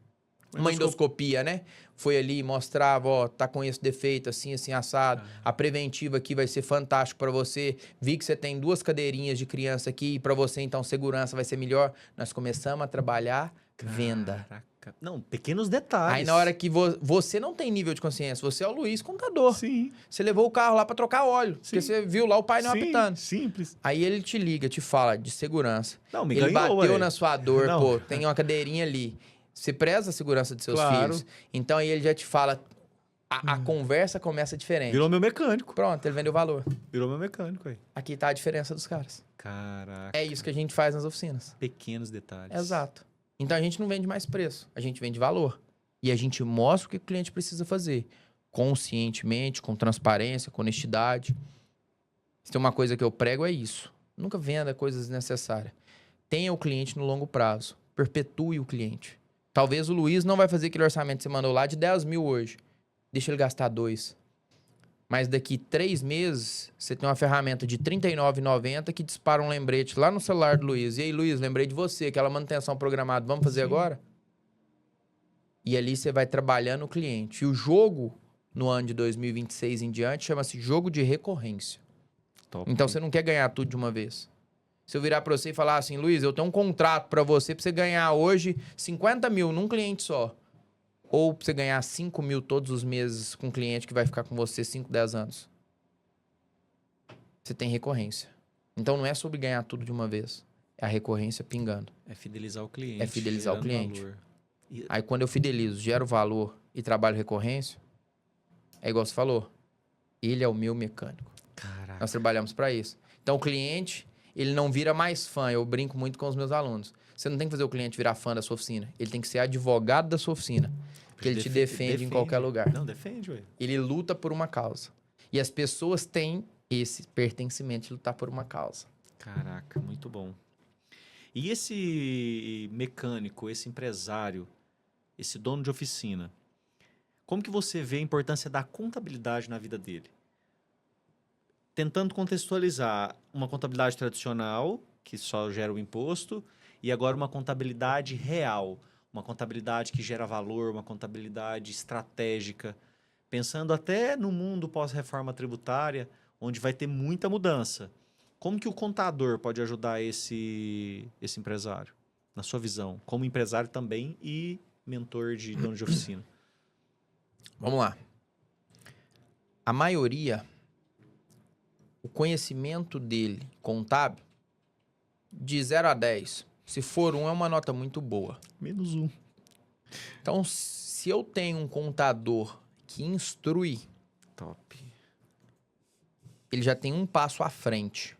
endoscopia, né? Foi ali e mostrava, ó, tá com esse defeito, assim, assim, assado. A preventiva aqui vai ser fantástico para você. Vi que você tem 2 cadeirinhas de criança aqui, e para você, então, segurança vai ser melhor. Nós começamos a trabalhar venda. Caraca. Não, pequenos detalhes. Aí, na hora que você não tem nível de consciência, você é o Luiz contador. Sim. Você levou o carro lá para trocar óleo, Sim. porque você viu lá o painel Sim, apitando. simples. Aí ele te liga, te fala de segurança. Não, me Ele ganhou, bateu ué. na sua dor, Não. pô, tem uma cadeirinha ali. Você preza a segurança de seus Claro. filhos. Então aí ele já te fala, a conversa começa diferente. Virou meu mecânico. Pronto, ele vendeu valor. Virou meu mecânico aí. Aqui tá a diferença dos caras. Caraca. É isso que a gente faz nas oficinas. Pequenos detalhes. Exato. Então a gente não vende mais preço, a gente vende valor. E a gente mostra o que o cliente precisa fazer. Conscientemente, com transparência, com honestidade. Se tem uma coisa que eu prego é isso. Nunca venda coisas desnecessárias. Tenha o cliente no longo prazo. Perpetue o cliente. Talvez o Luiz não vai fazer aquele orçamento que você mandou lá de 10 mil hoje. Deixa ele gastar 2. Mas daqui 3 meses, você tem uma ferramenta de R$ 39,90 que dispara um lembrete lá no celular do Luiz. E aí, Luiz, lembrei de você, aquela manutenção programada, vamos fazer agora? E ali você vai trabalhando o cliente. E o jogo, no ano de 2026 em diante, chama-se jogo de recorrência. Top. Então, você não quer ganhar tudo de uma vez. Se eu virar para você e falar assim, Luiz, eu tenho um contrato para você ganhar hoje 50 mil num cliente só. Ou pra você ganhar 5 mil todos os meses com um cliente que vai ficar com você 5, 10 anos. Você tem recorrência. Então não é sobre ganhar tudo de uma vez. É a recorrência pingando. É fidelizar o cliente. É fidelizar o gerando cliente. valor. E- Aí quando eu fidelizo, gero valor e trabalho recorrência, é igual você falou. Ele é o meu mecânico. Caraca. Nós trabalhamos para isso. Então o cliente, ele não vira mais fã. Eu brinco muito com os meus alunos. Você não tem que fazer o cliente virar fã da sua oficina. Ele tem que ser advogado da sua oficina. Porque ele te defende em qualquer lugar. Não, defende, ué. Ele luta por uma causa. E as pessoas têm esse pertencimento de lutar por uma causa. Caraca, muito bom. E esse mecânico, esse empresário, esse dono de oficina, como que você vê a importância da contabilidade na vida dele? Tentando contextualizar uma contabilidade tradicional, que só gera o imposto, e agora uma contabilidade real, uma contabilidade que gera valor, uma contabilidade estratégica, pensando até no mundo pós-reforma tributária, onde vai ter muita mudança. Como que o contador pode ajudar esse empresário, na sua visão, como empresário também e mentor de dono de oficina? Vamos lá. A maioria, o conhecimento dele, contábil, de 0 a 10. Se for 1, é uma nota muito boa. Menos um. Então, se eu tenho um contador que instrui, Top. ele já tem um passo à frente.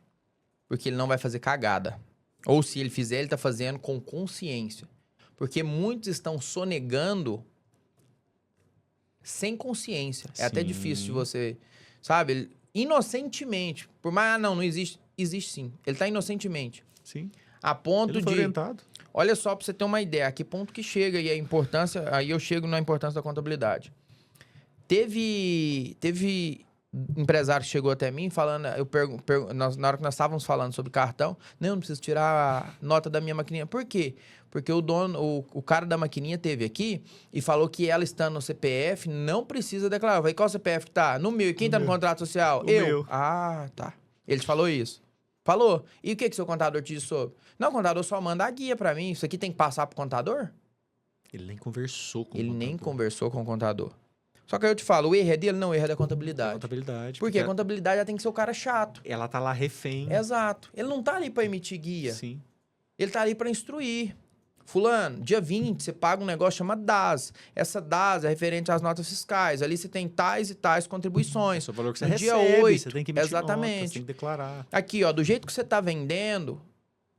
Porque ele não vai fazer cagada. Ou se ele fizer, ele está fazendo com consciência. Porque muitos estão sonegando sem consciência. É até Sim. difícil de você, sabe? Inocentemente. Por mais, não existe. Existe sim. Ele está inocentemente. Sim. A ponto Ele foi de... orientado. Olha só, para você ter uma ideia, a que ponto que chega e a importância... Aí eu chego na importância da contabilidade. Teve empresário que chegou até mim falando... na hora que nós estávamos falando sobre cartão, não preciso tirar a nota da minha maquininha. Por quê? Porque o cara da maquininha teve aqui e falou que ela estando no CPF não precisa declarar. Eu falei, qual CPF que tá? No meu. E quem tá no contrato social? O Eu. meu. Ah, tá. Ele te falou isso. Falou. E o que seu contador te disse sobre? Não, o contador só manda a guia pra mim. Isso aqui tem que passar pro contador? Ele nem conversou com o Ele contador. nem conversou com o contador. Só que aí eu te falo, o erro é dele? Não, o erro é da Da contabilidade. contabilidade. Porque a contabilidade ela tem que ser o cara chato. ela tá lá refém. Exato. Ele não tá ali pra emitir guia. Sim. Ele tá ali pra instruir. Fulano, dia 20, você paga um negócio chamado DAS. Essa DAS é referente às notas fiscais. Ali você tem tais e tais contribuições. Esse é o valor que você No recebe. dia 8, você tem que emitir exatamente. nota, você tem que declarar. Aqui, ó, do jeito que você tá vendendo,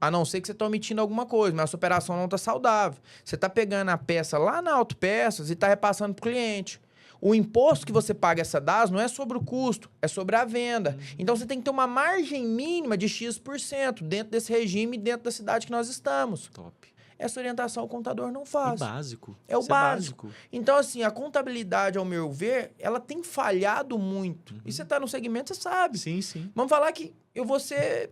a não ser que você tá omitindo alguma coisa, mas a sua operação não tá saudável. Você tá pegando a peça lá na Autopeças e tá repassando pro cliente. O imposto que você paga essa DAS não é sobre o custo, é sobre a venda. Então você tem que ter uma margem mínima de X% dentro desse regime, dentro da cidade que nós estamos. Top. Essa orientação o contador não E faz. básico. É o Isso básico. Então, assim, a contabilidade, ao meu ver, ela tem falhado muito. E você tá no segmento, você sabe. Sim, sim. Vamos falar que eu vou ser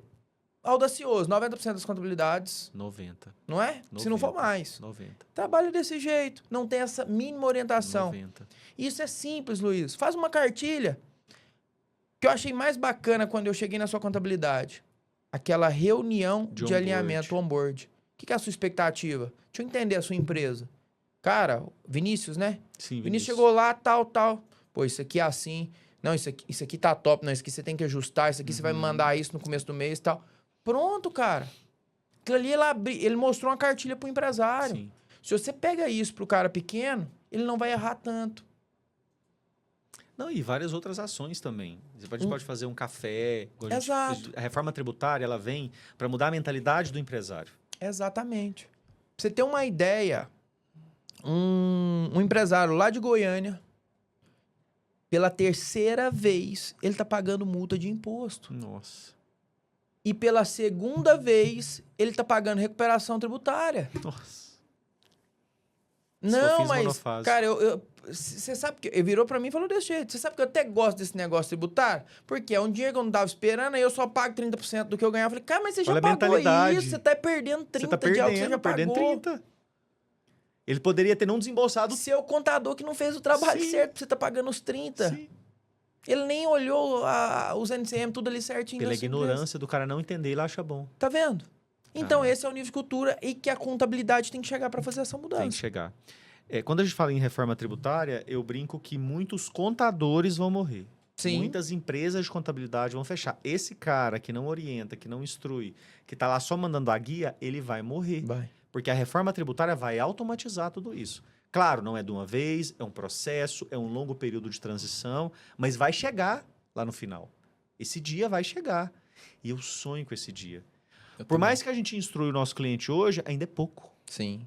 audacioso. 90% das contabilidades, 90. não é? Se não for 90. mais. 90. Trabalha desse jeito. Não tem essa mínima orientação. 90. Isso é simples, Luiz. Faz uma cartilha. O que eu achei mais bacana quando eu cheguei na sua contabilidade. Aquela reunião De de onboard. alinhamento onboard. O que é a sua expectativa? Deixa eu entender a sua empresa. Cara, Vinícius, né? Sim, Vinícius chegou lá, tal. Pô, isso aqui é assim. Não, isso aqui tá top. Não, isso aqui você tem que ajustar. Isso aqui você vai me mandar isso no começo do mês e tal. Pronto, cara. Aquilo ali ele mostrou uma cartilha pro empresário. Sim. Se você pega isso pro cara pequeno, ele não vai errar tanto. Não, e várias outras ações também. A gente pode fazer um café. Igual Exato. A reforma tributária, ela vem para mudar a mentalidade do empresário. Exatamente. Pra você ter uma ideia, um empresário lá de Goiânia, pela 3ª vez, ele tá pagando multa de imposto. Nossa. E pela 2ª vez, ele tá pagando recuperação tributária. Nossa. Não, fiz mas, monofase. cara, você sabe que... Ele virou pra mim e falou desse jeito. Você sabe que eu até gosto desse negócio tributário? Porque é um dinheiro que eu não tava esperando, aí eu só pago 30% do que eu ganhava. Eu falei, cara, mas você já Olha a pagou mentalidade. isso, você tá perdendo 30% Você tá de algo que você já perdendo pagou. 30. Ele poderia ter não desembolsado. Seu contador que não fez o trabalho Sim. certo, pra você tá pagando os 30. Sim. Ele nem olhou os NCM, tudo ali certinho. Pela da sua empresa. ignorância do cara não entender, ele acha bom. Tá vendo? Então, Ah. esse é o nível de cultura e que a contabilidade tem que chegar pra fazer essa mudança. Tem que chegar. Quando a gente fala em reforma tributária, eu brinco que muitos contadores vão morrer. Sim. Muitas empresas de contabilidade vão fechar. Esse cara que não orienta, que não instrui, que está lá só mandando a guia, ele vai morrer. Vai. Porque a reforma tributária vai automatizar tudo isso. Claro, não é de uma vez, é um processo, é um longo período de transição, mas vai chegar lá no final. Esse dia vai chegar. E eu sonho com esse dia. Por mais que a gente instrui o nosso cliente hoje, ainda é pouco. Sim.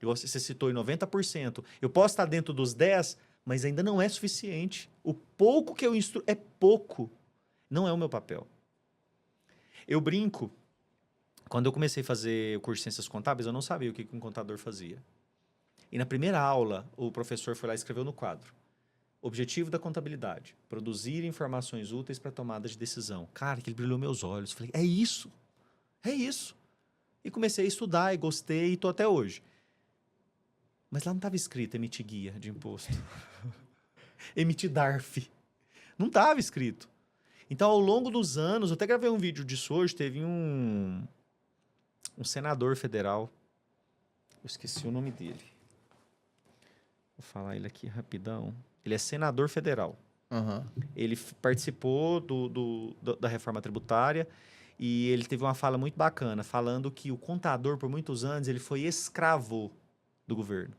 Você citou em 90%. Eu posso estar dentro dos 10%, mas ainda não é suficiente. O pouco que eu instruo é pouco. Não é o meu papel. Eu brinco. Quando eu comecei a fazer o curso de Ciências Contábeis, eu não sabia o que um contador fazia. E na primeira aula, o professor foi lá e escreveu no quadro. Objetivo da contabilidade: produzir informações úteis para tomada de decisão. Cara, que ele brilhou meus olhos. Falei, é isso. É isso. E comecei a estudar e gostei e estou até hoje. Mas lá não estava escrito emitir guia de imposto. Emitir DARF. Não estava escrito. Então, ao longo dos anos, eu até gravei um vídeo disso hoje, teve um senador federal. Eu esqueci o nome dele. Vou falar ele aqui rapidão. Ele é senador federal. Uhum. Ele participou da reforma tributária e ele teve uma fala muito bacana, falando que o contador, por muitos anos, ele foi escravo do governo.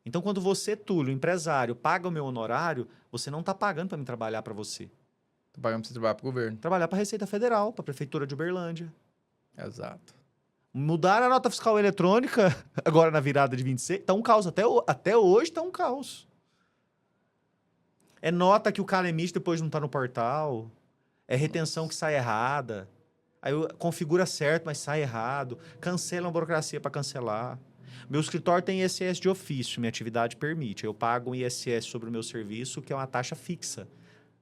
Então, quando você, Túlio, empresário, paga o meu honorário, você não está pagando para me trabalhar para você. Tô pagando pra você trabalhar pro governo. Trabalhar para a Receita Federal, para a Prefeitura de Uberlândia. Exato. Mudar a nota fiscal eletrônica, agora na virada de 26, está um caos. Até hoje está um caos. É nota que o cara emite depois não está no portal. É retenção que sai errada. Aí configura certo, mas sai errado. Cancela uma burocracia para cancelar. Meu escritório tem ISS de ofício, minha atividade permite. Eu pago um ISS sobre o meu serviço, que é uma taxa fixa.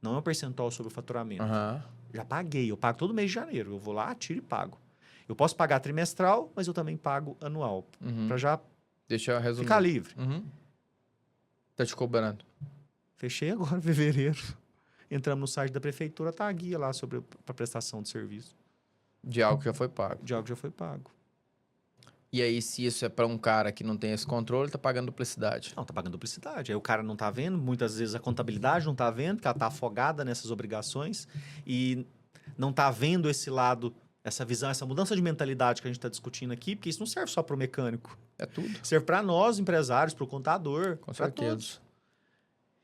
Não é um percentual sobre o faturamento. Uhum. Já paguei, eu pago todo mês de janeiro. Eu vou lá, tiro e pago. Eu posso pagar trimestral, mas eu também pago anual. Uhum. Para já Deixa eu resumir. ficar livre. Uhum. Tá te cobrando. Fechei agora, em fevereiro. Entramos no site da prefeitura, tá a guia lá sobre a prestação de serviço. De algo que já foi pago. De algo que já foi pago. E aí, se isso é pra um cara que não tem esse controle, tá pagando duplicidade. Não, tá pagando duplicidade. Aí o cara não tá vendo, muitas vezes a contabilidade não tá vendo, que ela tá afogada nessas obrigações e não tá vendo esse lado, essa visão, essa mudança de mentalidade que a gente está discutindo aqui, porque isso não serve só para o mecânico. É tudo. Serve para nós, empresários, para o contador, Com para certeza. todos.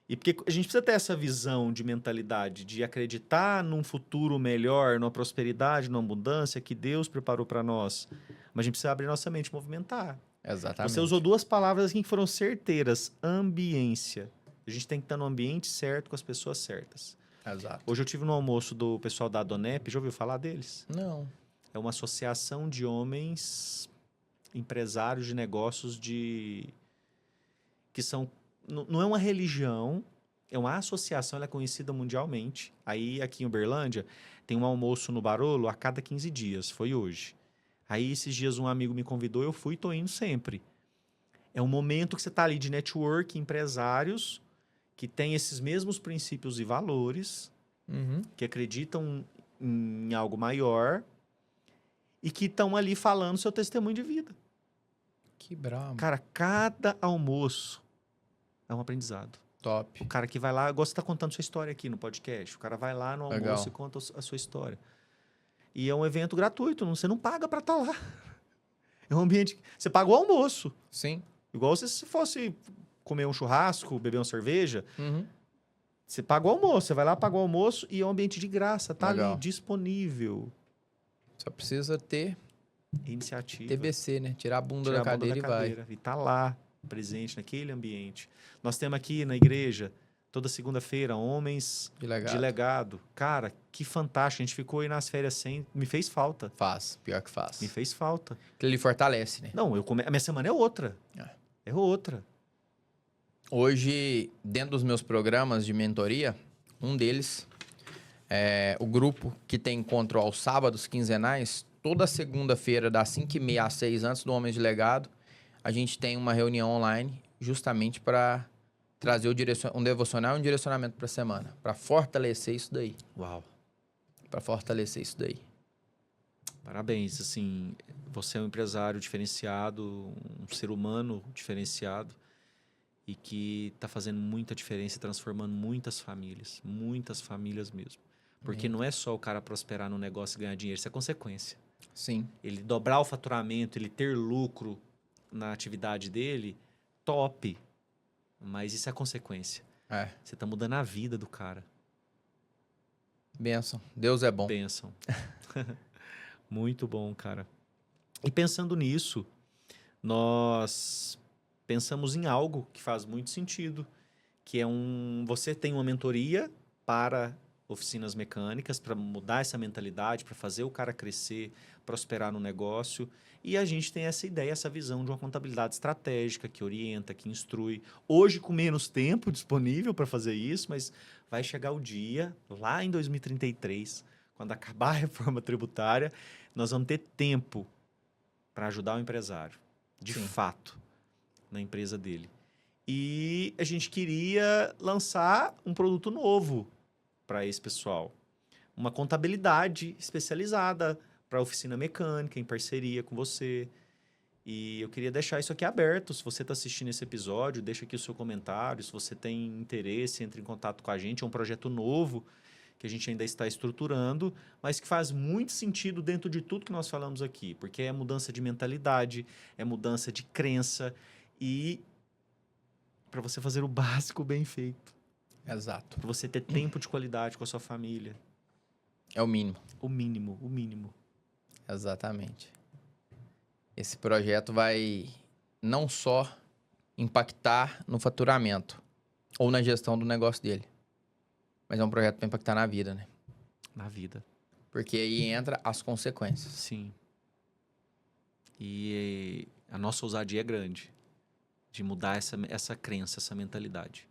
E porque a gente precisa ter essa visão de mentalidade, de acreditar num futuro melhor, numa prosperidade, numa abundância que Deus preparou para nós. Mas a gente precisa abrir nossa mente e movimentar. Exatamente. Você usou duas palavras aqui que foram certeiras. Ambiência. A gente tem que estar no ambiente certo, com as pessoas certas. Exato. Hoje eu tive no almoço do pessoal da Adonep, já ouviu falar deles? Não. É uma associação de homens empresários de negócios que são... Não é uma religião, é uma associação, ela é conhecida mundialmente. Aí, aqui em Uberlândia, tem um almoço no Barolo a cada 15 dias, foi hoje. Aí, esses dias, um amigo me convidou, eu fui e tô indo sempre. É um momento que você tá ali de network, empresários que têm esses mesmos princípios e valores, Uhum. que acreditam em algo maior e que estão ali falando seu testemunho de vida. Que brabo. Cara, cada almoço é um aprendizado. Top. O cara que vai lá, gosta de estar contando sua história aqui no podcast. O cara vai lá no almoço Legal. e conta a sua história. E é um evento gratuito, você não paga para estar lá. É um ambiente... Você paga o almoço. Sim. Igual se fosse comer um churrasco, beber uma cerveja. Uhum. Você paga o almoço. Você vai lá, paga o almoço e é um ambiente de graça. Tá Legal. ali, disponível. Só precisa ter Iniciativa. TBC, né? Tirar a bunda Tirar da a bunda cadeira da e vai. cadeira. E tá lá, presente naquele ambiente. Nós temos aqui na igreja, toda segunda-feira, homens Delegado. de legado. Cara, que fantástico. A gente ficou aí nas férias sem... Me fez falta. Faz. Pior que faz. Me fez falta. Aquilo ali fortalece, né? Não, a minha semana é outra. É outra. Hoje, dentro dos meus programas de mentoria, um deles é o grupo que tem encontro aos sábados quinzenais. Toda segunda-feira, das 5h30 às 6, antes do Homens de Legado, a gente tem uma reunião online justamente para trazer um devocional e um direcionamento para a semana. Para fortalecer isso daí. Uau. Para fortalecer isso daí. Parabéns, assim, você é um empresário diferenciado, um ser humano diferenciado. e que está fazendo muita diferença e transformando muitas famílias mesmo. Porque não é só o cara prosperar no negócio e ganhar dinheiro, isso é consequência. Sim. Ele dobrar o faturamento, ele ter lucro na atividade dele, top. Mas isso é consequência. É. Você está mudando a vida do cara. Bênção. Deus é bom. Bênção. Muito bom, cara. E pensando nisso, nós pensamos em algo que faz muito sentido, que é você tem uma mentoria para oficinas mecânicas, para mudar essa mentalidade, para fazer o cara crescer, prosperar no negócio. E a gente tem essa ideia, essa visão de uma contabilidade estratégica que orienta, que instrui. Hoje, com menos tempo disponível para fazer isso, mas vai chegar o dia, lá em 2033, quando acabar a reforma tributária, nós vamos ter tempo para ajudar o empresário, de fato, na empresa dele. E a gente queria lançar um produto novo para esse pessoal. Uma contabilidade especializada para a oficina mecânica, em parceria com você. E eu queria deixar isso aqui aberto. Se você está assistindo esse episódio, deixa aqui o seu comentário. Se você tem interesse, entre em contato com a gente. É um projeto novo que a gente ainda está estruturando, mas que faz muito sentido dentro de tudo que nós falamos aqui. Porque é mudança de mentalidade, é mudança de crença e para você fazer o básico bem feito. Exato. Para você ter tempo de qualidade com a sua família. É o mínimo. O mínimo, o mínimo. Exatamente. Esse projeto vai não só impactar no faturamento ou na gestão do negócio dele, mas é um projeto para impactar na vida, né? Na vida. Porque aí entra as consequências. Sim. E a nossa ousadia é grande de mudar essa crença, essa mentalidade.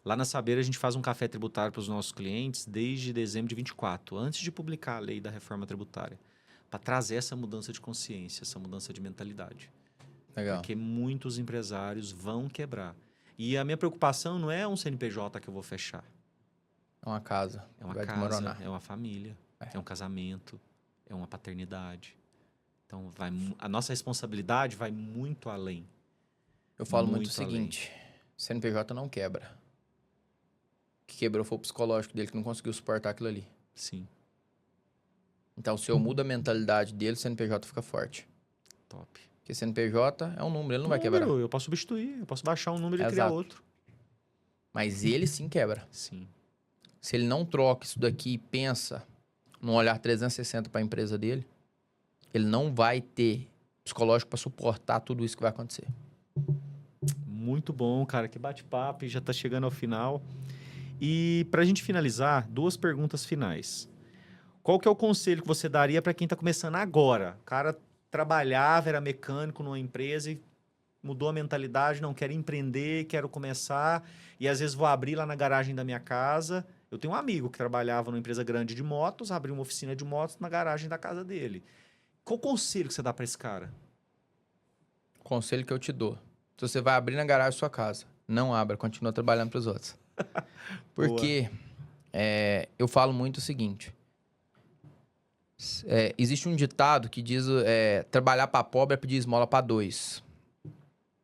Lá na Saber, a gente faz um café tributário para os nossos clientes desde dezembro de 24, antes de publicar a lei da reforma tributária, para trazer essa mudança de consciência, essa mudança de mentalidade. Legal. Porque muitos empresários vão quebrar. E a minha preocupação não é um CNPJ que eu vou fechar. É uma casa. É uma vai casa, desmoronar. é uma família, é um casamento, é uma paternidade. Então, a nossa responsabilidade vai muito além. Eu falo muito o Muito seguinte, CNPJ não quebra. O que quebrou foi o psicológico dele, que não conseguiu suportar aquilo ali. Sim, Então, se eu mudo a mentalidade dele, o CNPJ fica forte. top. Porque CNPJ é um número, ele não vai quebrar. Eu posso substituir, eu posso baixar um número e criar Exato. outro. Mas ele sim quebra. Sim, Se ele não troca isso daqui e pensa num olhar 360 para a empresa dele, ele não vai ter psicológico para suportar tudo isso que vai acontecer. muito bom, cara. Que bate-papo e já está chegando ao final. E para a gente finalizar, 2 perguntas finais. Qual que é o conselho que você daria para quem está começando agora? O cara trabalhava, era mecânico numa empresa e mudou a mentalidade, não quero empreender, quero começar e às vezes vou abrir lá na garagem da minha casa. Eu tenho um amigo que trabalhava numa empresa grande de motos, abriu uma oficina de motos na garagem da casa dele. Qual o conselho que você dá para esse cara? Conselho que eu te dou. Se você vai abrir na garagem da sua casa, não abra, continua trabalhando para os outros. Porque eu falo muito o seguinte. Existe um ditado que diz trabalhar para pobre é pedir esmola para 2.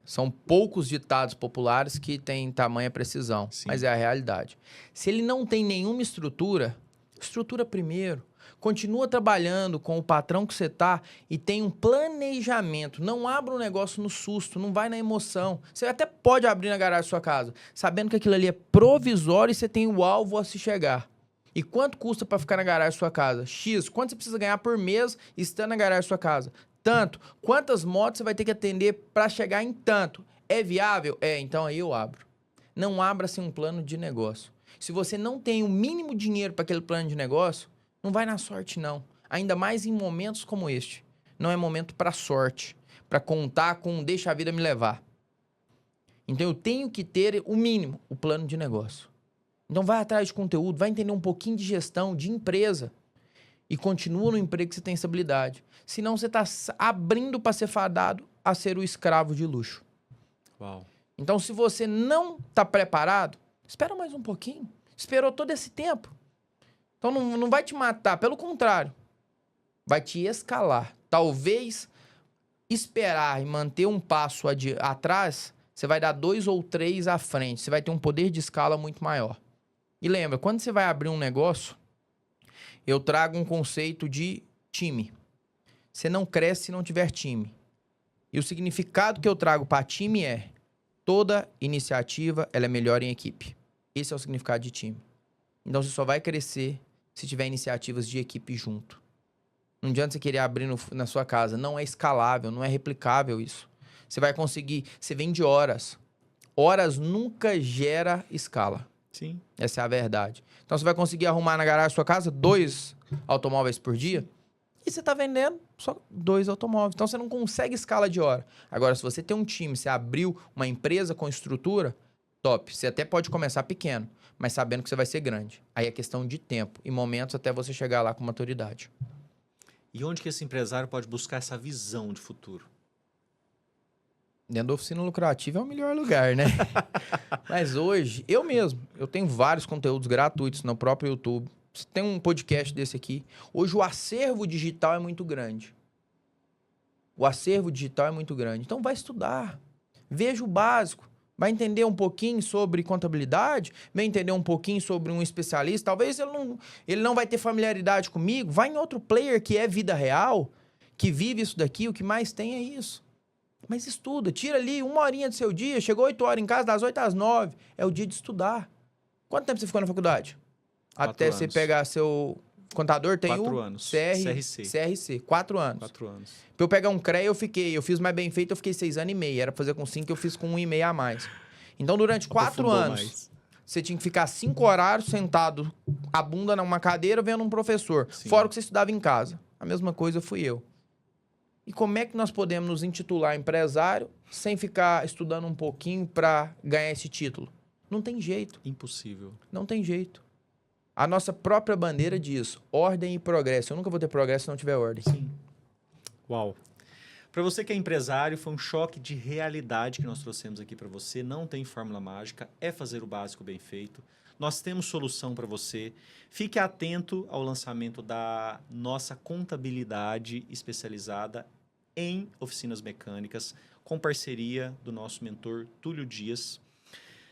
São poucos ditados populares que têm tamanha precisão, Sim. mas é a realidade. Se ele não tem nenhuma estrutura, estrutura primeiro. Continua trabalhando com o patrão que você tá e tem um planejamento. Não abra um negócio no susto, não vai na emoção. Você até pode abrir na garagem da sua casa, sabendo que aquilo ali é provisório e você tem o alvo a se chegar. E quanto custa para ficar na garagem da sua casa? X. Quanto você precisa ganhar por mês estando na garagem da sua casa? Tanto. Quantas motos você vai ter que atender para chegar em tanto? É viável? Então aí eu abro. Não abra sem um plano de negócio. Se você não tem o mínimo dinheiro para aquele plano de negócio, não vai na sorte, não. Ainda mais em momentos como este. Não é momento para sorte, para contar com deixa a vida me levar. Então eu tenho que ter o mínimo, o plano de negócio. Então vai atrás de conteúdo, vai entender um pouquinho de gestão, de empresa. E continua no emprego que você tem estabilidade. Senão você está abrindo para ser fadado a ser o escravo de luxo. Uau. Então se você não está preparado, espera mais um pouquinho. Esperou todo esse tempo. Então não vai te matar, pelo contrário. Vai te escalar. Talvez esperar e manter um passo atrás você vai dar 2 ou 3 à frente. Você vai ter um poder de escala muito maior. E lembra, quando você vai abrir um negócio, eu trago um conceito de time. Você não cresce se não tiver time. E o significado que eu trago para time é: toda iniciativa ela é melhor em equipe. Esse é o significado de time. Então você só vai crescer se tiver iniciativas de equipe junto. Não adianta você querer abrir na sua casa. Não é escalável, não é replicável isso. Você vai conseguir... Você vende horas. Horas nunca gera escala. Sim. Essa é a verdade. Então você vai conseguir arrumar na garagem da sua casa 2 automóveis por dia. E você está vendendo só 2 automóveis. Então você não consegue escala de hora. Agora, se você tem um time, você abriu uma empresa com estrutura, top. Você até pode começar pequeno, mas sabendo que você vai ser grande. Aí é questão de tempo e momentos até você chegar lá com maturidade. E onde que esse empresário pode buscar essa visão de futuro? Dentro da oficina lucrativa é o melhor lugar, né? Mas hoje, eu tenho vários conteúdos gratuitos no próprio YouTube. Você tem um podcast desse aqui. Hoje o acervo digital é muito grande. O acervo digital é muito grande. Então vai estudar. Veja o básico. Vai entender um pouquinho sobre contabilidade, vai entender um pouquinho sobre um especialista. Talvez ele não vai ter familiaridade comigo. Vai em outro player que é vida real, que vive isso daqui. O que mais tem é isso. Mas estuda, tira ali 1 horinha do seu dia. Chegou 8 horas em casa, das 8 às 9. É o dia de estudar. Quanto tempo você ficou na faculdade? 4 Até anos. você pegar seu contador, tem 4 o anos. CRC. 4 anos. 4 anos. Pra eu pegar um CREA, eu fiz mais bem feito, eu fiquei 6 anos e meio. Era pra fazer com 5, eu fiz com 1,5 a mais. Então, durante 4 anos, você tinha que ficar 5 horários sentado, a bunda numa cadeira, vendo um professor. Sim. Fora o que você estudava em casa. A mesma coisa fui eu. E como é que nós podemos nos intitular empresário sem ficar estudando um pouquinho pra ganhar esse título? Não tem jeito. Impossível. Não tem jeito. A nossa própria bandeira diz ordem e progresso. Eu nunca vou ter progresso se não tiver ordem. Sim. Uau. Para você que é empresário, foi um choque de realidade que nós trouxemos aqui para você. Não tem fórmula mágica, é fazer o básico bem feito. Nós temos solução para você. Fique atento ao lançamento da nossa contabilidade especializada em oficinas mecânicas, com parceria do nosso mentor Túlio Dias.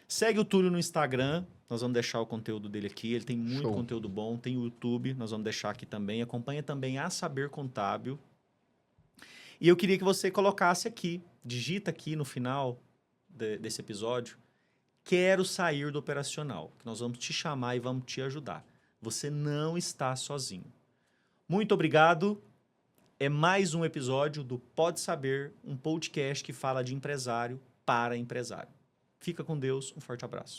Segue o Túlio no Instagram, nós vamos deixar o conteúdo dele aqui. Ele tem muito conteúdo bom, tem o YouTube, nós vamos deixar aqui também. Acompanha também a Saber Contábil. E eu queria que você colocasse aqui, digita aqui no final desse episódio, quero sair do operacional, que nós vamos te chamar e vamos te ajudar. Você não está sozinho. Muito obrigado. É mais um episódio do Pode Saber, um podcast que fala de empresário para empresário. Fica com Deus, um forte abraço.